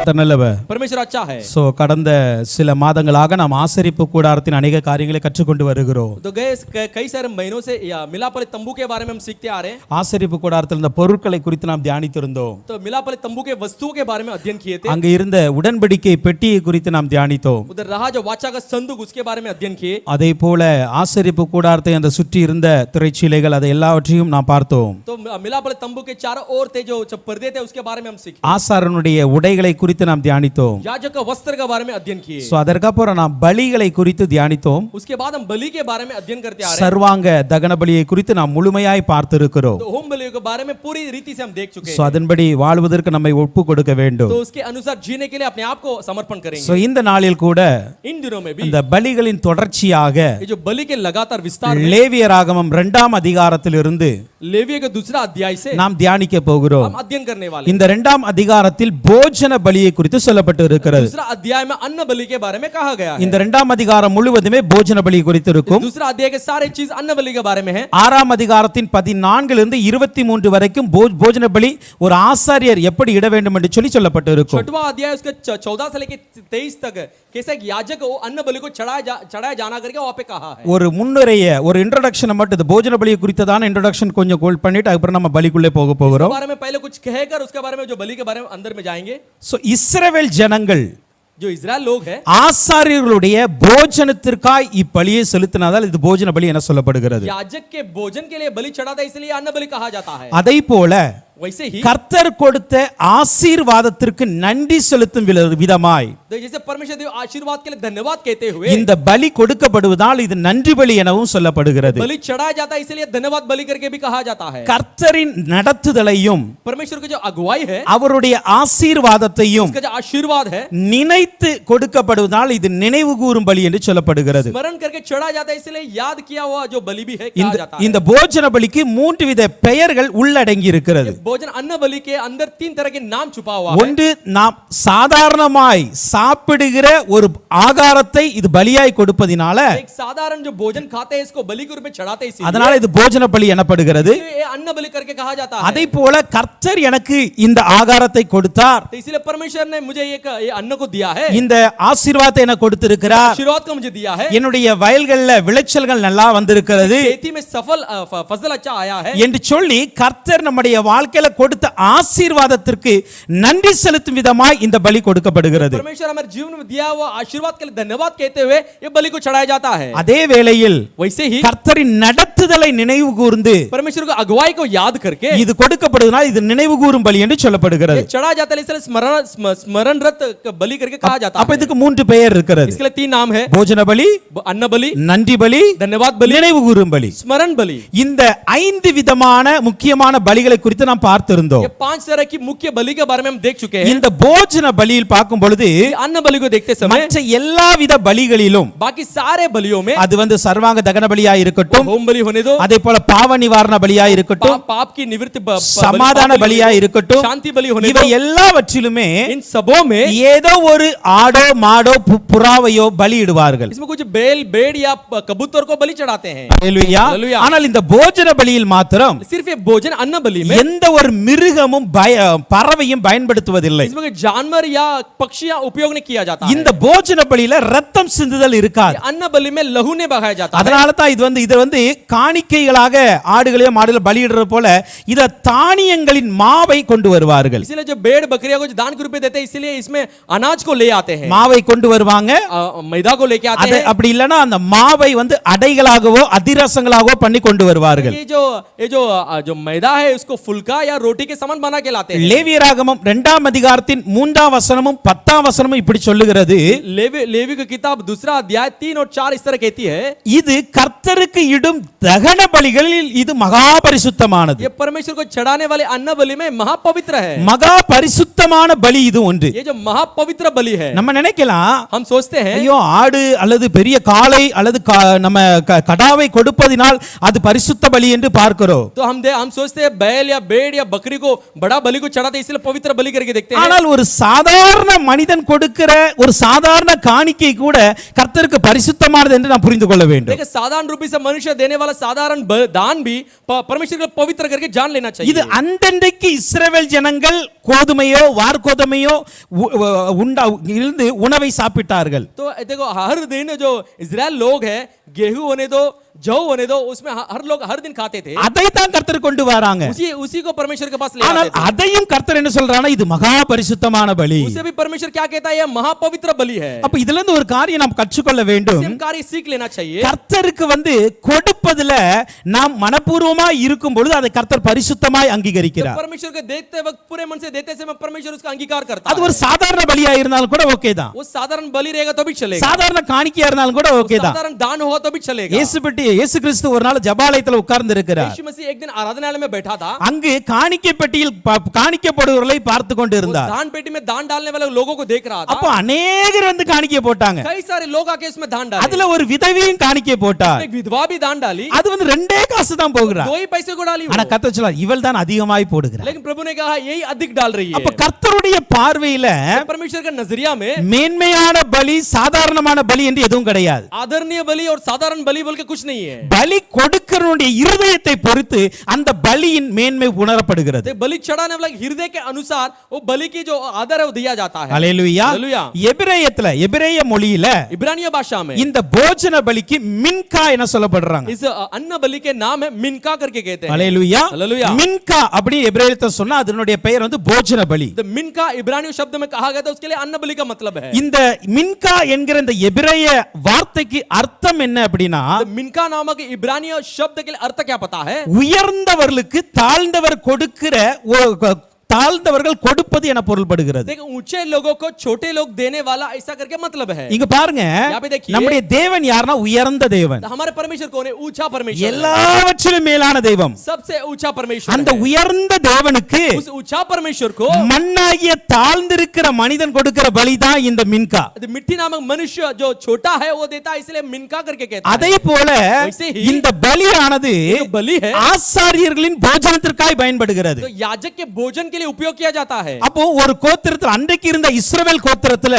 நல்லவர். परमेश्वर अच्छा है. சோ கடந்த சில மாதங்களாக நாம் ஆசரிப்பு கூடாரத்தின் अनेक காரியங்களை கற்றுக்கொண்டு வருகிறோம். तो गए कई सारे महीनों से मिलापले तंबू के बारे में हम सीखते आ रहे हैं. ஆசரிப்பு கூடாரத்தில் இருந்த பொருட்களை குறித்து நாம் தியானித்திருந்தோம். तो मिलापले तंबू के वस्तुओं के बारे में अध्ययन किए थे. அங்க இருந்த உடன்படிக்கை பெட்டியை குறித்து நாம் தியானித்தோம். उधर रहा जो वाचा का संदूक उसके बारे में अध्ययन किए. அதே போல ஆசரிப்பு கூடாரத்தை அந்த சுற்றி இருந்த திரைச்சீலைகள் அதை எல்லாவற்றையும் நாம் பார்த்தோம். तो मिलापले तंबू के चारों ओर थे जो पर्दे थे उसके बारे में हम सीखे. ஆசாரனுடைய உடைகளை குறித்து நாம் தியானித்தோம். याजक का वस्त्र के बारे में अध्ययन किए. சோ அதற்கப்புறம் நாம் பலிகளை குறித்து தியானித்தோம். उसके बाद हम बलि के बारे में अध्ययन करते आ रहे हैं. சர்வாங்க தகன பலியை குறித்து நாம் முழுமையாய் பார்த்திருக்கிறோம். तो होम बलि के बारे में पूरी रीति से हम देख चुके हैं. சோ அதன்படி வாழ்வதற்கு நம்மை ஒப்பு கொடுக்க வேண்டும். तो उसके अनुसार जीने के लिए अपने आप को समर्पण करेंगे. சோ இந்த நாளில் கூட इन दिनों में भी இந்த பலிகளின் தொடர்ச்சியாக ये जो बलि के लगातार विस्तार में லேவியராகமம் 2ஆம் அதிகாரத்திலிருந்து लेविय के दूसरा अध्याय से நாம் தியானிக்க போகிறோம். हम अध्ययन करने वाले. இந்த 2ஆம் அதிகாரத்தில் போஜன பலியை குறித்து சொல்லப்பட்டு இருக்கிறது. दूसरा अध्याय में अन्न बलि के बारे में कहा गया है. இந்த 2ஆம் அதிகாரம் முழுவதுமே போஜன பலி குறித்து இருக்கும். दूसरा अध्याय के सारे चीज अन्न बलि के बारे में है. 6ஆம் அதிகாரத்தின் 14 இருந்து 23 வரைக்கும் போஜன பலி ஒரு ஆசாரியர் எப்படி இட வேண்டும் என்று சொல்லப்பட்டு இருக்கும். 6वां अध्याय उसके 14 से लेकर 23 तक कैसे एक याजक को अन्न बलि को चढ़ाया जाना करके वहां पे कहा है. ஒரு முன்னுரைய ஒரு இன்ட்ரோடக்ஷன் மட்டும் இந்த போஜன பலியை குறித்ததான இன்ட்ரோடக்ஷன் கொஞ்சம் கோல் பண்ணிட்டு அப்புறம் நம்ம பலிக்குள்ளே போக போகிறோம். बारे में पहले कुछ कहकर उसके बारे में जो बलि के बारे में अंदर में जाएंगे. सो இஸ்ரவேல் ஜனங்கள் जो इजराइल लोग है ஆசாரியர்களுடைய போஜனத்திற்காய் இப்பலியை செலுத்தினாதால் இது போஜன பலி என சொல்லப்படுகிறது. याजक के भोजन के लिए बलि चढ़ाता इसलिए अन्न बलि कहा जाता है. அதை போல वैसे ही கர்த்தர் கொடுத்த ஆசீர்வாதத்திற்கு நன்றி செலுத்தும் விதமாய் जैसे परमेश्वर देव आशीर्वाद के लिए धन्यवाद कहते हुए இந்த பலி கொடுக்கப்படுவதால் இது நன்றி பலி எனவும் சொல்லப்படுகிறது. बलि चढ़ाया जाता है इसलिए धन्यवाद बलि करके भी कहा जाता है. கர்த்தரின் நடத்துதலையும் परमेश्वर की जो अगुवाई है அவருடைய ஆசீர்வாதத்தையும் उसका जो आशीर्वाद है நினைத்து கொடுக்கப்படுவதால் இது நினைவு கூறும் பலி என்று சொல்லப்படுகிறது. स्मरण करके चढ़ाया जाता है इसलिए याद किया हुआ जो बलि भी है कहा जाता है. இந்த போஜன பலிக்கு 3 வித பெயர்கள் உள்ளடங்கி இருக்கிறது. भोजन अन्न बलि के अंदर 3 तरह के नाम छुपा हुआ है. ஒன்று நாம் சாதாரணமாய் சாப்பிடுகிற ஒரு ஆகாரத்தை இது பலியாய் கொடுப்பதினால एक साधारण जो भोजन खाते हैं इसको बलि के रूप में चढ़ाते हैं அதனால இது போஜன பலி எனப்படுகிறது. ये अन्न बलि करके कहा जाता है. அதை போல கர்த்தர் எனக்கு இந்த ஆகாரத்தை கொடுத்தார். तो इसलिए परमेश्वर ने मुझे ये अन्न को दिया है. இந்த ஆசீர்வாதத்தை எனக்கு கொடுத்திருக்கிறார். आशीर्वाद को मुझे दिया है. என்னுடைய வயல்கள்ல விளைச்சல்கள் நல்லா வந்திருக்கிறது. खेती में सफल फसल अच्छा आया है என்று சொல்லி கர்த்தர் நம்முடைய வாழ்க்கையில கொடுத்த ஆசீர்வாதத்திற்கு நன்றி செலுத்தும் விதமாய் இந்த பலி கொடுக்கப்படுகிறது. परमेश्वर हमारे जीवन में दिया हुआ आशीर्वाद के लिए धन्यवाद कहते हुए ये बलि को चढ़ाया जाता है. அதே வேளையில் वैसे ही கர்த்தரின் நடத்துதலை நினைவு கூர்ந்து परमेश्वर को अगुवाई को याद करके இது கொடுக்கப்படுவதால் இது நினைவு கூறும் பலி என்று சொல்லப்படுகிறது. चढ़ाया जाता है इसलिए स्मरणरत बलि करके कहा जाता है. அப்ப இதுக்கு 3 பெயர் இருக்கிறது. इसके लिए 3 नाम है. போஜன பலி, अन्न बलि, நன்றி பலி, धन्यवाद बलि, நினைவு கூறும் பலி. स्मरण बलि. இந்த 5 விதமான முக்கியமான பலிகளை குறித்து நாம் பார்த்திருந்தோம். ये 5 तरह की मुख्य बलि के बारे में हम देख चुके हैं. இந்த போஜன பலியில் பார்க்கும் பொழுது अन्न बलि को देखते समय மற்ற எல்லா வித பலிகளிலும் बाकी सारे बलियों में அது சர்வாங்க தகன பலியா இருக்கட்டும், होम बलि होने दो, அதே போல பாவ நிவாரண பலியா இருக்கட்டும், पाप की निवृत्ति சமாதான பலியா இருக்கட்டும், शांति बलि होने இவை दो, எல்லாவற்றிலுமே इन सबों में ஏதோ ஒரு ஆடோ மாடோ புறாவையோ பலியிடுவார்கள். इसमें कुछ बेल बेड़ या कबूतर को बलि चढ़ाते हैं. ஹalleluya. ஆனால் இந்த போஜன பலியில் மாத்திரம் सिर्फ ये भोजन अन्न बलि में எந்த ஒரு மிருகமும் பறவையும் பயன்படுத்துவதில்லை. इसमें कोई जानवर या पक्षियां उपयोग नहीं किया जाता है. இந்த போஜன பலியில ரத்தம் சிந்துதல் இருக்காது. अन्न बलि में लहू ने बहाया जाता है. அதனால தான் இது காணிக்கைகளாக ஆடுகளையோ மாடுகளை பலியிடுறது போல இத தானியங்களின் மாவை கொண்டு வருவார்கள். इसलिए जो भेड़ बकरियां को दान के रूप में देते हैं इसलिए इसमें अनाज को ले आते हैं. மாவை கொண்டு வருவாங்க. मैदा को लेके आते हैं. அப்படி இல்லனா அந்த மாவை அடைகளாகவோ அதிரசங்களாகவோ பண்ணி கொண்டு வருவார்கள். ये जो मैदा है उसको फुल्का या रोटी के समान बना के लाते हैं. லேவியராகமம் 2ஆம் அதிகாரத்தின் 3ஆம் வசனமும் 10ஆம் வசனமும் இப்படி சொல்லுகிறது. लेवी की किताब 2 अध्याय 3 और 4 इस तरह कहती है. இது கர்த்தருக்கு இடும் தகன பலிகளில் இது மகா பரிசுத்தமானது. ये परमेश्वर को चढ़ाने वाले अन्न बलि में महापवित्र है. மகா பரிசுத்தமான பலி இது ஒன்று. ये जो महापवित्र बलि है நம்ம நினைக்கலாம், हम सोचते हैं ஐயோ ஆடு அல்லது பெரிய காளை அல்லது நம்ம கடாவை கொடுப்பதினால் அது பரிசுத்த பலி என்று பார்க்கிறோம். तो हम सोचते हैं बैल या भेड़ भेड़ या बकरी को बड़ा बलि को चढ़ाते इसलिए पवित्र बलि करके देखते हैं। ஆனால் ஒரு சாதாரண மனிதன் கொடுக்கிற ஒரு சாதாரண காணிக்கை கூட கர்த்தருக்கு பரிசுத்தமானது என்று நாம் புரிந்து கொள்ள வேண்டும். देखिए साधारण रूप से मनुष्य देने वाला साधारण दान भी परमेश्वर को पवित्र करके जान लेना चाहिए। இது அந்தண்டைக்கு இஸ்ரவேல் ஜனங்கள் கோதுமையோ வார்கோதுமையோ இருந்து உணவை சாப்பிட்டார்கள். तो देखो हर दिन जो इजराइल लोग है गेहूं होने दो जौ होने दो उसमें हर लोग हर दिन खाते थे। அதை தான் கர்த்தர் கொண்டு வராங்க. उसी को परमेश्वर के पास ले ஆனால் आते थे। அதையும் கர்த்தர் என்ன சொல்றானா இது மகா பரிசுத்தமான பலி. उसे भी परमेश्वर क्या कहता है, यह महापवित्र बलि है। அப்ப இதுல இருந்து ஒரு காரியம் நாம் கற்றுக்கொள்ள வேண்டும். हम कार्य सीख लेना चाहिए। கர்த்தருக்கு கொடுப்பதுல நாம் மனப்பூர்வமா இருக்கும் பொழுது அதை கர்த்தர் பரிசுத்தமாய் அங்கீகரிக்கிறார். परमेश्वर को देते वक्त पूरे मन से देते समय परमेश्वर उसका अंगीकार करता है। அது ஒரு சாதாரண பலியா இருந்தாலும் கூட ஓகே தான். वो साधारण बलि रहेगा तो भी चलेगा। சாதாரண காணிக்கையா இருந்தாலும் கூட ஓகே தான். साधारण दान हुआ तो भी चलेगा। இயேசு கிறிஸ்து ஒரு நாள் ஜெபாலயத்துல உட்கார்ந்து இருக்கிறார். यीशु मसीह एक दिन आराधनालय में बैठा था। அங்கு காணிக்கை பெட்டியில் காணிக்கப்படுவர்களை பார்த்து கொண்டு இருந்தார். दान पेटी में दान डालने वाले लोगों को देख रहा था। அப்ப अनेகர் வந்து காணிக்கை போட்டாங்க. कई सारे लोग आके इसमें दान डाले। அதுல ஒரு விதவையும் காணிக்கை போட்டார். एक विधवा भी दान डाली। அது வந்து ரெண்டே காசு தான் போகுறா. 2 ही पैसे को डाली। ஆனா கர்த்தர் சொல்றார் இவள் தான் அதிகமாய் போடுகிறார். लेकिन प्रभु ने कहा यही अधिक डाल रही है। அப்ப கர்த்தருடைய பார்வையில परमेश्वर के नजरिया में மேன்மையான பலி சாதாரணமான பலி என்று எதுவும் கிடையாது. आदरणीय बलि और साधारण बलि बोल के कुछ नहीं है। பலி கொடுக்கிறவனுடைய இருதயத்தை பொறுத்து அந்த பலியின் மேன்மை உணரப்படுகிறது. बलि चढ़ाने वाले हृदय के अनुसार वो बलि की जो आदर है वो दिया जाता है। ஹல்லேலூயா. हालेलुया। எபிரேய மொழியில इब्रानिय भाषा में இந்த போஜன பலிக்கு மின்கா என சொல்லப்படுறாங்க. इस अन्न बलि के नाम है मिनका करके कहते हैं। ஹல்லேலூயா. हालेलुया। மின்கா அப்படி எபிரேயத்துல சொன்னா அதனுடைய பெயர் வந்து போஜன பலி. तो मिनका इब्रानिय शब्द में कहा गया था उसके लिए अन्न बलि का मतलब है। இந்த மின்கா என்கிற இந்த எபிரேய வார்த்தைக்கு அர்த்தம் என்ன அப்படினா मिनका नामक इब्रानिय शब्द के लिए अर्थ क्या पता है? உயர்ந்தவர்களுக்கு தாழ்ந்தவர் கொடுக்கிற தாழ்ந்தவர்கள் கொடுப்பது என பொருள்படுகிறது. देखो ऊंचे लोगों को छोटे लोग देने वाला ऐसा करके मतलब है। இங்க பாருங்க நம்முடைய தேவன் யாருன்னா உயர்ந்த தேவன். हमारे परमेश्वर कौन है? ऊंचा परमेश्वर। எல்லாவற்றிலும் மேலான தெய்வம். सबसे ऊंचा परमेश्वर। அந்த உயர்ந்த தேவனுக்கு उस ऊंचा परमेश्वर को மண்ணாகிய தாழ்ந்திருக்கிற மனிதன் கொடுக்கிற பலிதான் இந்த மின்கா. मिट्टी नामक मनुष्य जो छोटा है वो देता है इसलिए मिनका करके कहते हैं। அதே போல இந்த பலியானது बलि है ஆசாரியர்களின் போஜனத்திற்காக பயன்படுகிறது. तो याजक के भोजन के लिए उपयोग किया जाता है। அப்போ ஒரு கோத்திரத்தில் அன்றைக்கு இருந்த இஸ்ரவேல் கோத்திரத்துல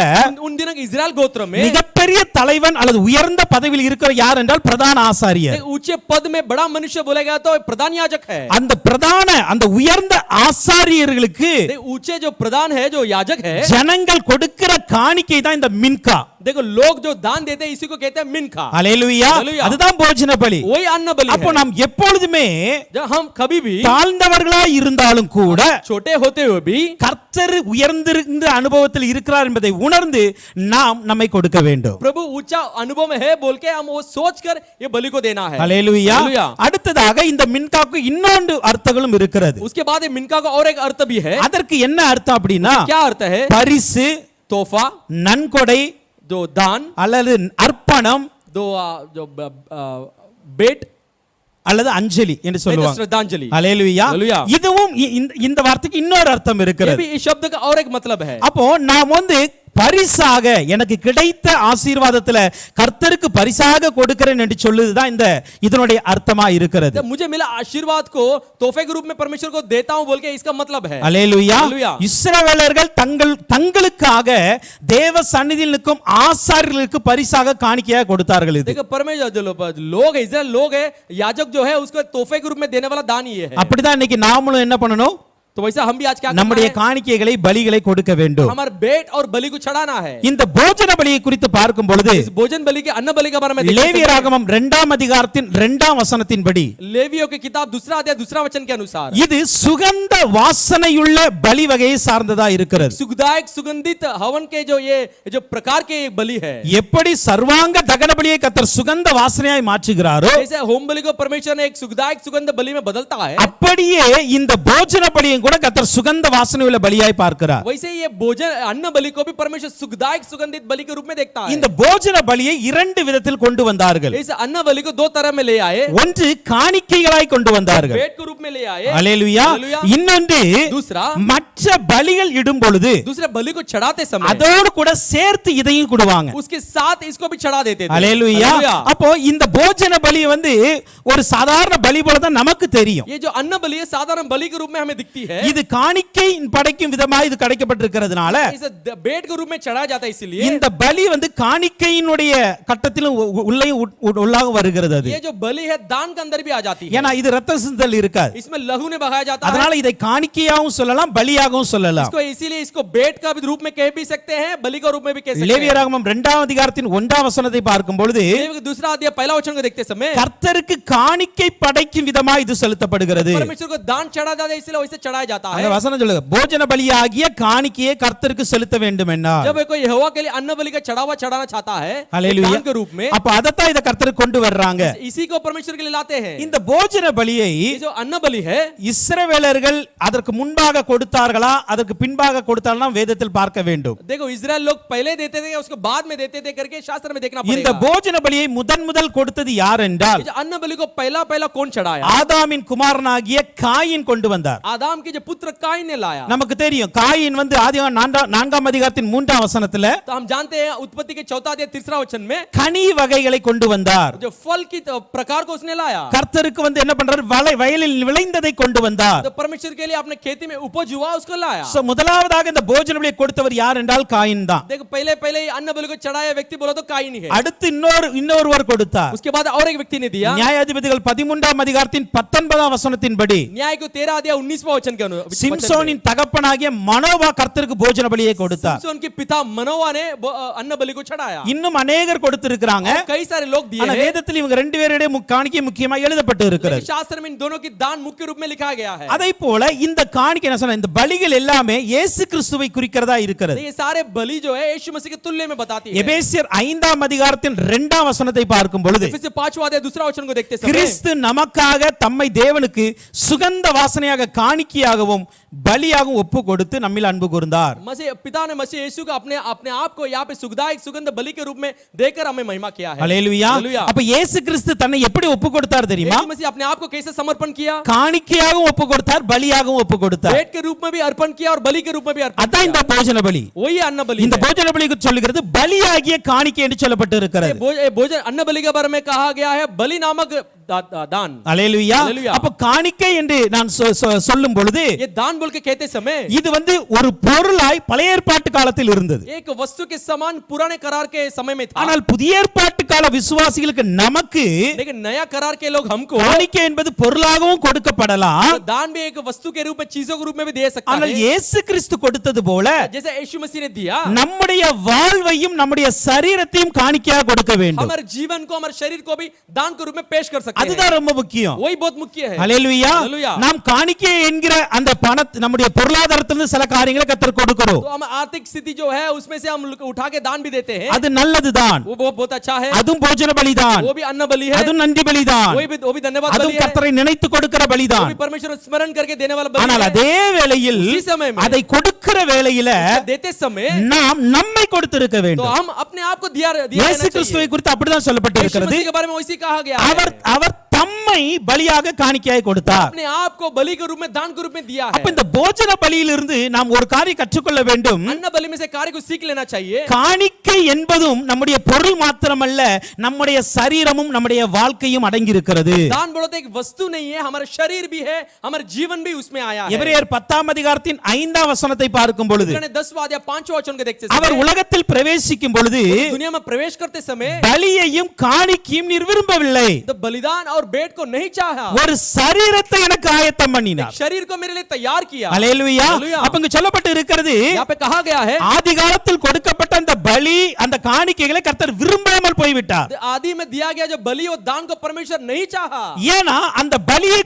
उन दिनों के इजराइल गोत्र में மிகப்பெரிய தலைவன் அல்லது உயர்ந்த பதவியில் இருக்கிற யார் என்றால் பிரதான ஆசாரியர். ऊंचे पद में बड़ा मनुष्य बोला गया तो प्रधान याजक है। அந்த உயர்ந்த ஆசாரியர்களுக்கு ऊंचे जो प्रधान है जो याजक है ஜனங்கள் கொடுக்கிற காணிக்கை தான் இந்த மின்கா. देखो लोग जो दान देते हैं इसी को कहते हैं मिनका। ஹல்லேலூயா. அதுதான் போஜன பலி. वही अन्न बलि है। அப்போ நாம் எப்பொழுதுமே जब हम कभी भी தாழ்ந்தவர்களாய் இருந்தாலும் கூட छोटे होते हुए भी கர்த்தர் உயர்ந்திருந்த அனுபவத்தில் இருக்கிறார் என்பதை உணர்ந்து நாம் நம்மை கொடுக்க வேண்டும். प्रभु ऊंचा अनुभव में है बोल के हम वो सोचकर ये बलि को देना है। ஹல்லேலூயா. हालेलुया। அடுத்ததாக இந்த மின்காக்கு இன்னொரு அர்த்தங்களும் இருக்கிறது. उसके बाद मिनका का और एक अर्थ भी है। அதற்கு என்ன அர்த்தம் அப்படினா क्या अर्थ है? பரிசு, तोहफा, நன்கொடை, दो दान, அல்லது அர்ப்பணம், दो जो बेट அல்லது அஞ்சலி என்று சொல்லுவாங்க. श्रद्धांजलि। ஹல்லேலூயா. हालेलुया। இதுவும் இந்த வார்த்தைக்கு இன்னொரு அர்த்தம் ये இருக்கிறது. भी इस शब्द का और एक मतलब है। அப்போ நாம் பரிசாக எனக்கு கிடைத்த ஆசீர்வாதத்துல கர்த்தருக்கு பரிசாக கொடுக்கிறேன் என்று சொல்லுதுதான் இதனுடைய அர்த்தமா இருக்கிறது. मुझे मिला आशीर्वाद को तोहफे के रूप में परमेश्वर को देता हूं बोल के इसका मतलब है। அல்லேலூயா. हालेलुया। இஸ்ரவேலர்கள் தங்களுக்காக தேவ சந்நிதியில் நிற்கும் ஆசாரியர்களுக்கு பரிசாக காணிக்கையாக கொடுத்தார்கள். இது देखो परमेश्वर जो लोग है इजराइल लोग है याजक जो है उसको तोहफे के रूप में देने वाला दान ये है। அப்படிதான் இன்னைக்கு நாமளும் என்ன பண்ணணும்? तो वैसा हम भी आज क्या நம்முடைய காணிக்கைகளை பலிகளை கொடுக்க வேண்டும். हमारे बेट और बलि को चढ़ाना है। இந்த போஜன பலியை குறித்து பார்க்கும் பொழுது इस भोजन बलि के अन्न बलि के बारे में லேவியராகமம் 2ஆம் அதிகாரத்தின் 2ஆம் வசனத்தின்படி लेवियों की किताब 2 अध्याय 2 वचन के अनुसार இது சுகந்த வாசனையுள்ள பலி வகையை சார்ந்ததா இருக்கிறது. सुखदायक सुगंधित हवन के जो प्रकार के बलि है। எப்படி சர்வாங்க தகன பலியை கர்த்தர் சுகந்த வாசனையாய் மாற்றுகிறாரோ जैसे होम बलि को परमेश्वर ने एक सुखदायक सुगंध बलि में बदलता है அப்படியே இந்த போஜன பலியை பலியையும் கூட கர்த்தர் சுகந்த வாசனை உள்ள பலியாய் பார்க்கிறார். वैसे ही ये भोजन अन्न बलि को भी परमेश्वर सुखदायक सुगंधित बलि के रूप में देखता है. இந்த போஜன பலியை இரண்டு விதத்தில் கொண்டு வந்தார்கள். इस अन्न बलि को दो तरह में ले आए. ஒன்று காணிக்கைகளாய் கொண்டு வந்தார்கள். भेंट के रूप में ले आए. அல்லேலூயா. இன்னொன்று दूसरा மற்ற பலிகள் இடும் பொழுது दूसरे बलि को चढ़ाते समय அதோடு கூட சேர்த்து இதையும் கொடுவாங்க. उसके साथ इसको भी चढ़ा देते थे. அல்லேலூயா. அப்போ இந்த போஜன பலி வந்து ஒரு சாதாரண பலி போல தான் நமக்கு தெரியும். ये जो अन्न बलि है साधारण बलि के रूप में हमें दिखती है. இது காணிக்கை படைக்கும் விதமாக இது கிடைக்கப்பட்டிருக்கிறதுனால इसे भेंट के रूप में चढ़ाया जाता है. इसलिए இந்த பலி வந்து காணிக்கையினுடைய கட்டத்திலும் உள்ளே உள்ளாக வருகிறது. அது ये जो बलि है दान के अंदर भी आ जाती है. ஏனா இது இரத்த சிந்தல் இருக்காது. इसमें लहू ने बहाया जाता है. அதனால இதை காணிக்கையாகவும் சொல்லலாம் பலியாகவும் சொல்லலாம். इसको इसीलिए इसको भेंट का भी रूप में कह भी सकते हैं बलि के रूप में भी कह सकते हैं. லேவியராகமம் 2ஆம் அதிகாரத்தின் 1ஆம் வசனத்தை பார்க்கும் பொழுது लेवी का दूसरा अध्याय पहला वचन को देखते समय கர்த்தருக்கு காணிக்கை படைக்கும் விதமாக இது செலுத்தப்படுகிறது. परमेश्वर को दान चढ़ा जाता है इसलिए वैसे चढ़ाया जाता है. அந்த வசனம் சொல்லுங்க போஜன பலியாகிய காணிக்கையை கர்த்தருக்கு செலுத்த வேண்டும் என்றால் जब कोई यहोवा के लिए अन्न बलि का चढ़ावा चढ़ाना चाहता है हालेलुया दान के रूप में அப்ப அதத்தான் இத கர்த்தருக்கு கொண்டு வர்றாங்க. इसी को परमेश्वर के लिए लाते हैं. இந்த போஜன பலியை ये जो अन्न बलि है இஸ்ரவேலர்கள் அதற்கு முன்பாக கொடுத்தார்களா அதற்கு பின்பாக கொடுத்தார்களா வேதத்தில் பார்க்க வேண்டும். देखो इजराइल लोग पहले देते थे या उसके बाद में देते थे करके शास्त्र में देखना இந்த पड़ेगा. போஜன பலியை முதல் கொடுத்தது யார் என்றால் ये जो अन्न बलि को पहला कौन चढ़ाया? ஆதாமின் குமாரனாகிய காயின் கொண்டு வந்தார். आदम के जो पुत्र काइन ने लाया. நமக்கு தெரியும் காயின் வந்து ஆதியாகமம் 4ஆம் அதிகாரத்தின் 3ஆம் வசனத்துல तो हम जानते हैं उत्पत्ति के 4 अध्याय 3 वचन में கனி வகைகளை கொண்டு வந்தார். जो फल की प्रकार को उसने लाया. கர்த்தருக்கு வந்து என்ன பண்றார் வயலில் விளைந்ததை கொண்டு வந்தார். तो परमेश्वर के लिए अपने खेती में उपज हुआ उसको लाया. சோ முதலாவதாக இந்த போஜன பலியை கொடுத்தவர் யார் என்றால் காயின் தான். देखो पहले अन्न बलि को चढ़ाया व्यक्ति बोला तो काइन ही है. அடுத்து இன்னொருவர் கொடுத்தார். उसके बाद और एक व्यक्ति ने दिया. நியாயாதிபதிகள் 13ஆம் அதிகாரத்தின் 19ஆம் வசனத்தின்படி न्याय को 13 अध्याय 19वां वचन के अनुसार சிம்சோனின் தகப்பனாகிய மனோவா கர்த்தருக்கு போஜன பலியை கொடுத்தார். सिमसोन के पिता मनोवा ने अन्न बलि को चढ़ाया. இன்னும் अनेகர் கொடுத்திருக்காங்க. कई सारे लोग दिए ஆனா हैं. வேதத்தில் இவங்க ரெண்டு பேருடைய காணிக்கை முக்கியமா எழுதப்பட்டு இருக்கிறது. शास्त्र में इन दोनों की दान मुख्य रूप में लिखा गया है. அதை போல இந்த காணிக்கை என்ன சொன்ன இந்த பலிகள் எல்லாமே இயேசு கிறிஸ்துவை குறிக்கிறதா இருக்கிறது. ये सारे बलि जो है यीशु मसीह के तुल्य में बताती है. எபேசியர் 5ஆம் அதிகாரத்தின் 2ஆம் வசனத்தை பார்க்கும் பொழுது फिर से 5वां अध्याय दूसरा वचन को देखते समय கிறிஸ்து நமக்காக தம்மை தேவனுக்கு சுகந்த வாசனையாக காணிக்கையாகவும் பலியாகவும் ஒப்பு கொடுத்து நம்மில் அன்பு கூர்ந்தார். मसीह पिता ने मसीह यीशु को अपने आप को यहाँ पे सुखदायक सुगंध बलि के रूप में देकर हमें महिमा किया है. ஹல்லேலூயா. அப்ப இயேசு கிறிஸ்து தன்னை எப்படி ஒப்பு கொடுத்தார் தெரியுமா? यीशु मसीह अपने आप को कैसे समर्पण किया? காணிக்கையாகவும் ஒப்பு கொடுத்தார் பலியாகவும் ஒப்பு கொடுத்தார். भेंट के रूप में भी अर्पण किया और बलि के रूप में भी अर्पण அதான் இந்த போஜன பலி. वही अन्न बलि. இந்த போஜன பலிக்கு சொல்லுகிறது பலியாகிய காணிக்கை என்று சொல்லப்பட்டு இருக்கிறது. भोजन अन्न बलि के बारे में कहा गया है बलि नामक दान. ஹல்லேலூயா. அப்ப காணிக்கை என்று நான் சொல்லும் பொழுது ये दान बोल के कहते समय இது வந்து ஒரு பொருளாய் பழைய ஏற்பாட்டு காலத்தில் இருந்தது. एक वस्तु के समान पुराने करार के समय में था. ஆனால் புதிய ஏற்பாட்டு கால விசுவாசிகளுக்கு நமக்கு लेकिन नया करार के लोग हमको காணிக்கை என்பது பொருளாகவும் கொடுக்கப்படலாம். दान भी एक वस्तु के रूप में चीजों के रूप में भी दे सकता ஆனால் है. இயேசு கிறிஸ்து கொடுத்தது போல जैसे यीशु मसीह ने दिया நம்முடைய வாழ்வையும் நம்முடைய சரீரத்தையும் காணிக்கையாக கொடுக்க வேண்டும். हमारे जीवन को हमारे शरीर को भी दान के रूप में पेश कर सकते हैं. அதுதான் ரொம்ப முக்கியம். वही बहुत मुख्य है. ஹல்லேலூயா. हालेलुया. நாம் காணிக்கை என்கிற அந்த பணத்தை நம்முடைய பொருளாதாரத்திலிருந்து சில காரியங்களை கர்த்தர் கொடுக்கிறோம். तो हम आर्थिक स्थिति जो है उसमें से हम उठा के दान भी देते हैं. அது நல்லதுதான். वो बहुत अच्छा है. அதுவும் போஜன பலிதான். वो भी अन्न बलि है. அதுவும் நன்றி பலிதான். वो भी धन्यवाद बलि அதுவும் है. கர்த்தரை நினைத்து கொடுக்கிற वो பலிதான். भी परमेश्वर को स्मरण करके देने वाला बलि ஆனால் है. அதே வேளையில் उसी समय में அதை கொடுக்கிற வேளையில देते समय நாம் நம்மை கொடுத்திருக்க तो வேண்டும். हम अपने आप को दिया இயேசு கிறிஸ்துவை குறித்து அப்படிதான் சொல்லப்பட்டு यीशु இருக்கிறது. मसीह के बारे में वैसे कहा गया है. அவர் தம்மை பலியாக காணிக்கையாய் கொடுத்தார். अपने आप को बलि के रूप में दान के रूप में दिया है. அப்ப இந்த போஜன பலியிலிருந்து நாம் ஒரு காரியம் கற்றுக்கொள்ள வேண்டும். अन्न बलि में से कार्य को सीख लेना चाहिए. காணிக்கை என்பதும் நம்முடைய பொருள் மாத்திரமல்ல நம்முடைய சரீரமும் நம்முடைய வாழ்க்கையும் அடங்கி இருக்கிறது. दान बोलो तो एक वस्तु नहीं है हमारा शरीर भी है हमारा जीवन भी उसमें आया है. எபிரேயர் 10ஆம் அதிகாரத்தின் 5ஆம் வசனத்தை பார்க்கும் பொழுது 10वां अध्याय 5वां वचन को देखते அவர் समय உலகத்தில் பிரவேசிக்கும் பொழுது दुनिया में प्रवेश करते समय பலியையும் காணிக்கையும் நீர் விரும்பவில்லை. तो बलिदान और भेंट को नहीं चाहा. ஒரு சரீரத்தை எனக்கு ஆயத்தம் பண்ணினார். शरीर को मेरे लिए तैयार किया. ஹல்லேலூயா. हालेलुया. அப்ப இங்க சொல்லப்பட்டு இருக்கிறது यहाँ पे कहा गया है ஆதி காலத்தில் கொடுக்கப்பட்ட அந்த பலி அந்த காணிக்கைகளை கர்த்தர் விரும்பாமல் போய்விட்டார். आदि में दिया गया जो बलि और दान को परमेश्वर नहीं चाहा. ஏனா அந்த பலியை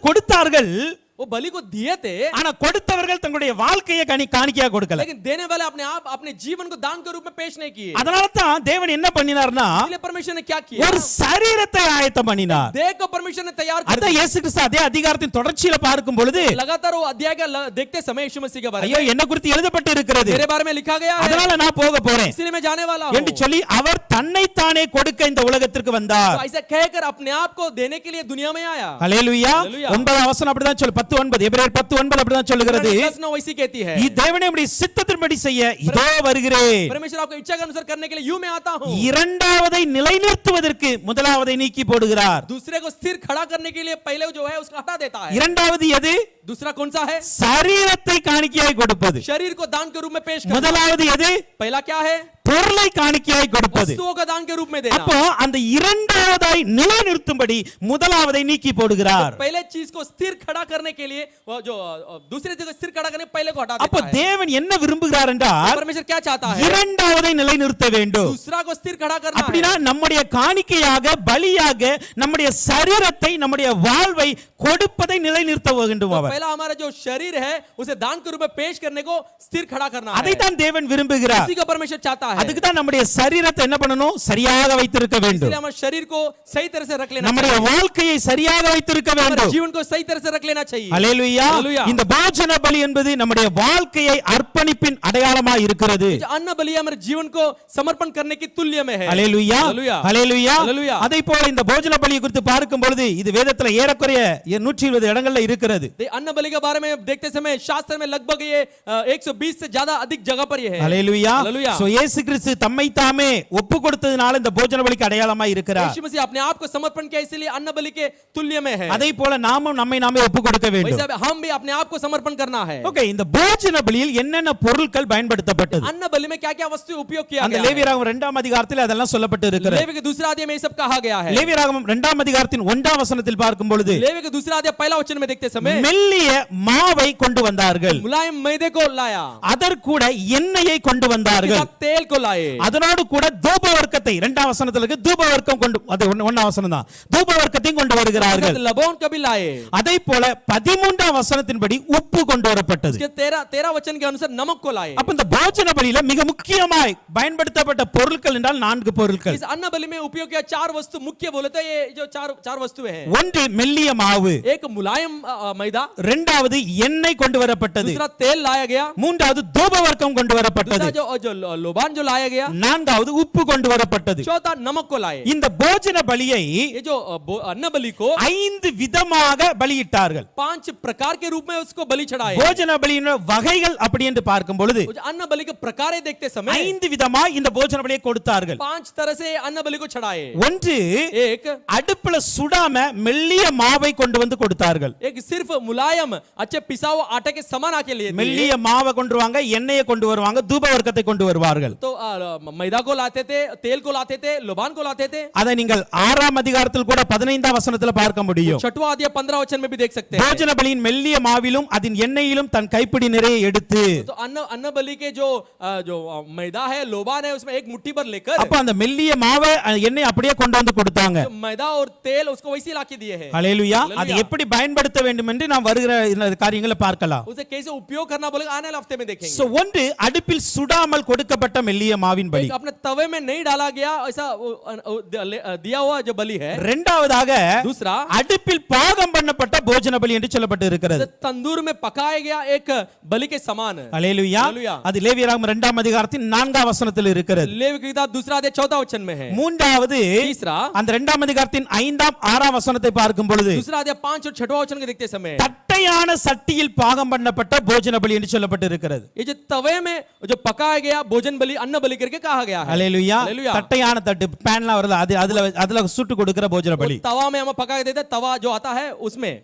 கொடுத்தார்கள் वो वो बलि को दिए थे, ஆனா கொடுத்தவர்கள் தங்களுடைய வாழ்க்கையை காணிக்கையா கொடுக்கல. लेकिन देने वाले अपने आप अपने जीवन को दान के रूप में पेश नहीं किए। அதனால தான் தேவன் என்ன பண்ணினார்னா इसलिए परमेश्वर ने क्या किया? ஒரு சரீரத்தை ஆயத்தம் பண்ணினார். देह को परमेश्वर ने तैयार कर அத இயேசு கிறிஸ்து அதே அதிகாரத்தின் தொடர்ச்சியில பார்க்கும் பொழுது लगातार वो अध्याय का देखते समय यीशु मसीह के बारे में ஐயோ என்ன குறித்து எழுதப்பட்டு இருக்கிறது, मेरे बारे में लिखा गया है, அதனால நான் போக போறேன் इसलिए मैं जाने वाला हूं என்று சொல்லி அவர் தன்னைத்தானே கொடுக்க இந்த உலகத்திற்கு வந்தார். तो ऐसा कहकर अपने आप को देने के लिए दुनिया में आया। ஹல்லேலூயா. ஹல்லேலூயா. 9 வசனம் அப்படிதான் சொல்லு 10:9 எபிரேயர் 10:9 அப்படிதான் சொல்லுகிறது. 10:9 वैसी कहती है, தேவனே உம்முடைய சித்தத்தின்படி செய்ய இதோ வருகிறேன். परमेश्वर आपको इच्छा के अनुसार करने के लिए यूं मैं आता हूं। இரண்டாவதை நிலைநிறுத்துவதற்கு முதலாவதை நீக்கி போடுகிறார். दूसरे को स्थिर खड़ा करने के लिए पहले जो है उसको हटा देता है। இரண்டாவது எது? दूसरा कौन सा है? சரீரத்தை காணிக்கையாய் கொடுப்பது. शरीर को दान के रूप में पेश करना। முதலாவது எது? पहला क्या है? பொருளை காணிக்கையாய் கொடுப்பது. वस्तुओं का दान के रूप में देना। அப்போ அந்த இரண்டாவதாய் நிலைநிறுத்தும்படி முதலாவதை நீக்கி போடுகிறார். पहले चीज को स्थिर खड़ा करने के लिए वो जो दूसरे चीज को स्थिर खड़ा करने पहले को हटा அப்போ देता है। தேவன் என்ன விரும்புகிறார் என்றால் परमेश्वर क्या चाहता है? இரண்டாவதை நிலைநிறுத்த வேண்டும். दूसरा को स्थिर खड़ा करना है। அப்படினா நம்முடைய காணிக்கையாக பலியாக நம்முடைய சரீரத்தை நம்முடைய வாழ்வை கொடுப்பதை நிலைநிறுத்த வேண்டும் அவர். पहला हमारा जो शरीर है उसे दान के रूप में पेश करने को स्थिर खड़ा करना है। அதை தான் தேவன் விரும்புகிறார். इसी को परमेश्वर चाहता है। அதுக்கு தான் நம்முடைய சரீரத்தை என்ன பண்ணணும்? சரியாக வைத்திருக்க வேண்டும். इसलिए हमारे शरीर को सही तरह से रख लेना நம்முடைய चाहिए। வாழ்க்கையை சரியாக வைத்திருக்க हमारे வேண்டும். जीवन को सही तरह से रख लेना चाहिए। ஹல்லேலூயா. ஹல்லேலூயா. இந்த போஜன பலி என்பது நம்முடைய வாழ்க்கையை அர்ப்பணிப்பின் அடையாளமாய் இருக்கிறது. जो अन्न बलि हमारे जीवन को समर्पण करने की तुल्य में है। ஹல்லேலூயா. ஹல்லேலூயா. ஹல்லேலூயா. ஹல்லேலூயா. அதே போல இந்த போஜன பலியை குறித்து பார்க்கும் பொழுது இது வேதத்துல ஏறக்குறைய 120 இடங்கள்ல இருக்கிறது. अन्न बलि के बारे में देखते समय शास्त्र में लगभग ये 120 से ज्यादा अधिक जगह पर ये है। ஹல்லேலூயா. ஹல்லேலூயா. சோ இயேசு கிறிஸ்து தம்மை தாமே ஒப்பு கொடுத்ததனால இந்த போஜன பலிக்கு அடையாளமாய் இருக்கிறார். यीशु मसीह अपने आप को समर्पण किया इसलिए अन्न बलि के तुल्य में है। அதே போல நாமும் நம்மை நாமே ஒப்பு கொடுக்க வேண்டும். वैसे हम भी अपने आप को समर्पण करना है। ஓகே, இந்த போஜன பலியில் என்னென்ன பொருட்கள் பயன்படுத்தப்பட்டது? अन्न बलि में क्या क्या वस्तु उपयोग किया அந்த गया है? லேவியராகமம் 2ஆம் அதிகாரத்தில் அதெல்லாம் சொல்லப்பட்டு இருக்கிறது. लेवी के दूसरा अध्याय में ये सब कहा गया है। லேவியராகமம் 2ஆம் அதிகாரத்தின் 1ஆம் வசனத்தில் பார்க்கும் பொழுது लेवी के दूसरा अध्याय पहला वचन में देखते समय மெல்லிய மாவை கொண்டு வந்தார்கள், मुलायम मैदे को लाया, அதற்கூட எண்ணெயை கொண்டு उसके வந்தார்கள், साथ तेल को लाए, அதனோடு கூட தூப வர்க்கத்தை 2ஆம் வசனத்துல இருக்கு தூப வர்க்கம் கொண்டு அது 1ஆம் வசனம் தான் தூப வர்க்கத்தையும் கொண்டு வருகிறார்கள். लबोन को भी लाए। அதே போல 13ஆம் வசனத்தின்படி உப்பு கொண்டு வரப்பட்டது. उसके 13 वचन के अनुसार नमक को लाए। அப்ப இந்த போஜன பலியில மிக முக்கியமாய் பயன்படுத்தப்பட்ட பொருட்கள் என்றால் 4 பொருட்கள். इस अन्न बलि में उपयोग किया 4 वस्तु मुख्य बोले तो ये जो चार वस्तुएं हैं। ஒன்று மெல்லிய மாவு, एक मुलायम मैदा, இரண்டாவது எண்ணெய் கொண்டு வரப்பட்டது, दूसरा तेल लाया गया, மூன்றாவது தூப வர்க்கம் கொண்டு வரப்பட்டது, दूसरा जो लोबान जो लाया गया, நான்காவது உப்பு கொண்டு வரப்பட்டது. चौथा नमक को लाए। இந்த போஜன பலியை ये जो अन्न बलि को 5 விதமாக பலியிட்டார்கள். 5 प्रकार के रूप में उसको बलि चढ़ाए। போஜன பலியின் வகைகள் அப்படி என்று பார்க்கும் பொழுது अन्न बलि के प्रकार देखते समय 5 விதமாய் இந்த போஜன பலியை கொடுத்தார்கள். 5 तरह से अन्न बलि को चढ़ाए। ஒன்று, एक அடுப்புல சுடாம மெல்லிய மாவை கொண்டு வந்து கொடுத்தார்கள். एक सिर्फ मुलायम अच्छे पिसा हुआ आटे के समान आके लिए மெல்லிய மாவை கொண்டு வருவாங்க, எண்ணெயை கொண்டு வருவாங்க, தூப வர்க்கத்தை கொண்டு வருவார்கள். तो मैदा को लाते थे, तेल को लाते थे, लोबान को लाते थे। அதை நீங்கள் 6ஆம் அதிகாரத்தில் கூட 15ஆம் வசனத்துல பார்க்க முடியும். 6वां अध्याय 15 वचन में भी देख सकते हैं। போஜன பலியின் மெல்லிய மாவிலும் அதன் எண்ணெயிலும் தன் கைப்பிடி நிறைய எடுத்து, तो अन्न बलि के जो मैदा है, लोबान है, उसमें एक मुट्ठी भर लेकर அப்ப அந்த மெல்லிய மாவை எண்ணெய் அப்படியே கொண்டு வந்து கொடுத்தாங்க. जो मैदा और तेल उसको वैसे लाके दिए हैं। ஹல்லேலூயா. அது எப்படி பயன்படுத்த வேண்டும் என்று நாம் வருகிற இந்த காரியங்களை பார்க்கலாம். उसे कैसे उपयोग करना बोलेगा आने वाले हफ्ते में देखेंगे। சோ ஒன்று, அடுப்பில் சுடாமல் கொடுக்கப்பட்ட மெல்லிய மாவின் பலி. एक अपने तवे में नहीं डाला गया ऐसा दिया हुआ जो बलि है। இரண்டாவதாக दूसरा, அடுப்பில் பாகம் பண்ணப்பட்ட போஜன பலி என்று சொல்லப்பட்டு இருக்கிறது. तंदूर में पकाया गया एक बलि के समान। ஹல்லேலூயா. ஹல்லேலூயா. அது லேவியராகமம் 2ஆம் அதிகாரத்தின் 4ஆம் வசனத்தில் இருக்கிறது. लेवी की किताब दूसरा अध्याय 4वां वचन में है। மூன்றாவது, तीसरा, அந்த 2ஆம் அதிகாரத்தின் 5ஆம் 6ஆம் வசனத்தை பார்க்கும் பொழுது दूसरा अध्याय 5 और 6वां वचन के देखते समय தட்டையான சட்டியில் பாகம் பண்ணப்பட்ட போஜன பலி என்று சொல்லப்பட்டு இருக்கிறது. ये जो तवे में जो पकाया गया भोजन बलि अन्न बलि करके कहा गया है। ஹல்லேலூயா. ஹல்லேலூயா. தட்டையான தட்டு பேன்ல வரல, அதுல சுட்டு கொடுக்கிற போஜன பலி. तवा में हम पका के देते तवा जो आता है उसमें।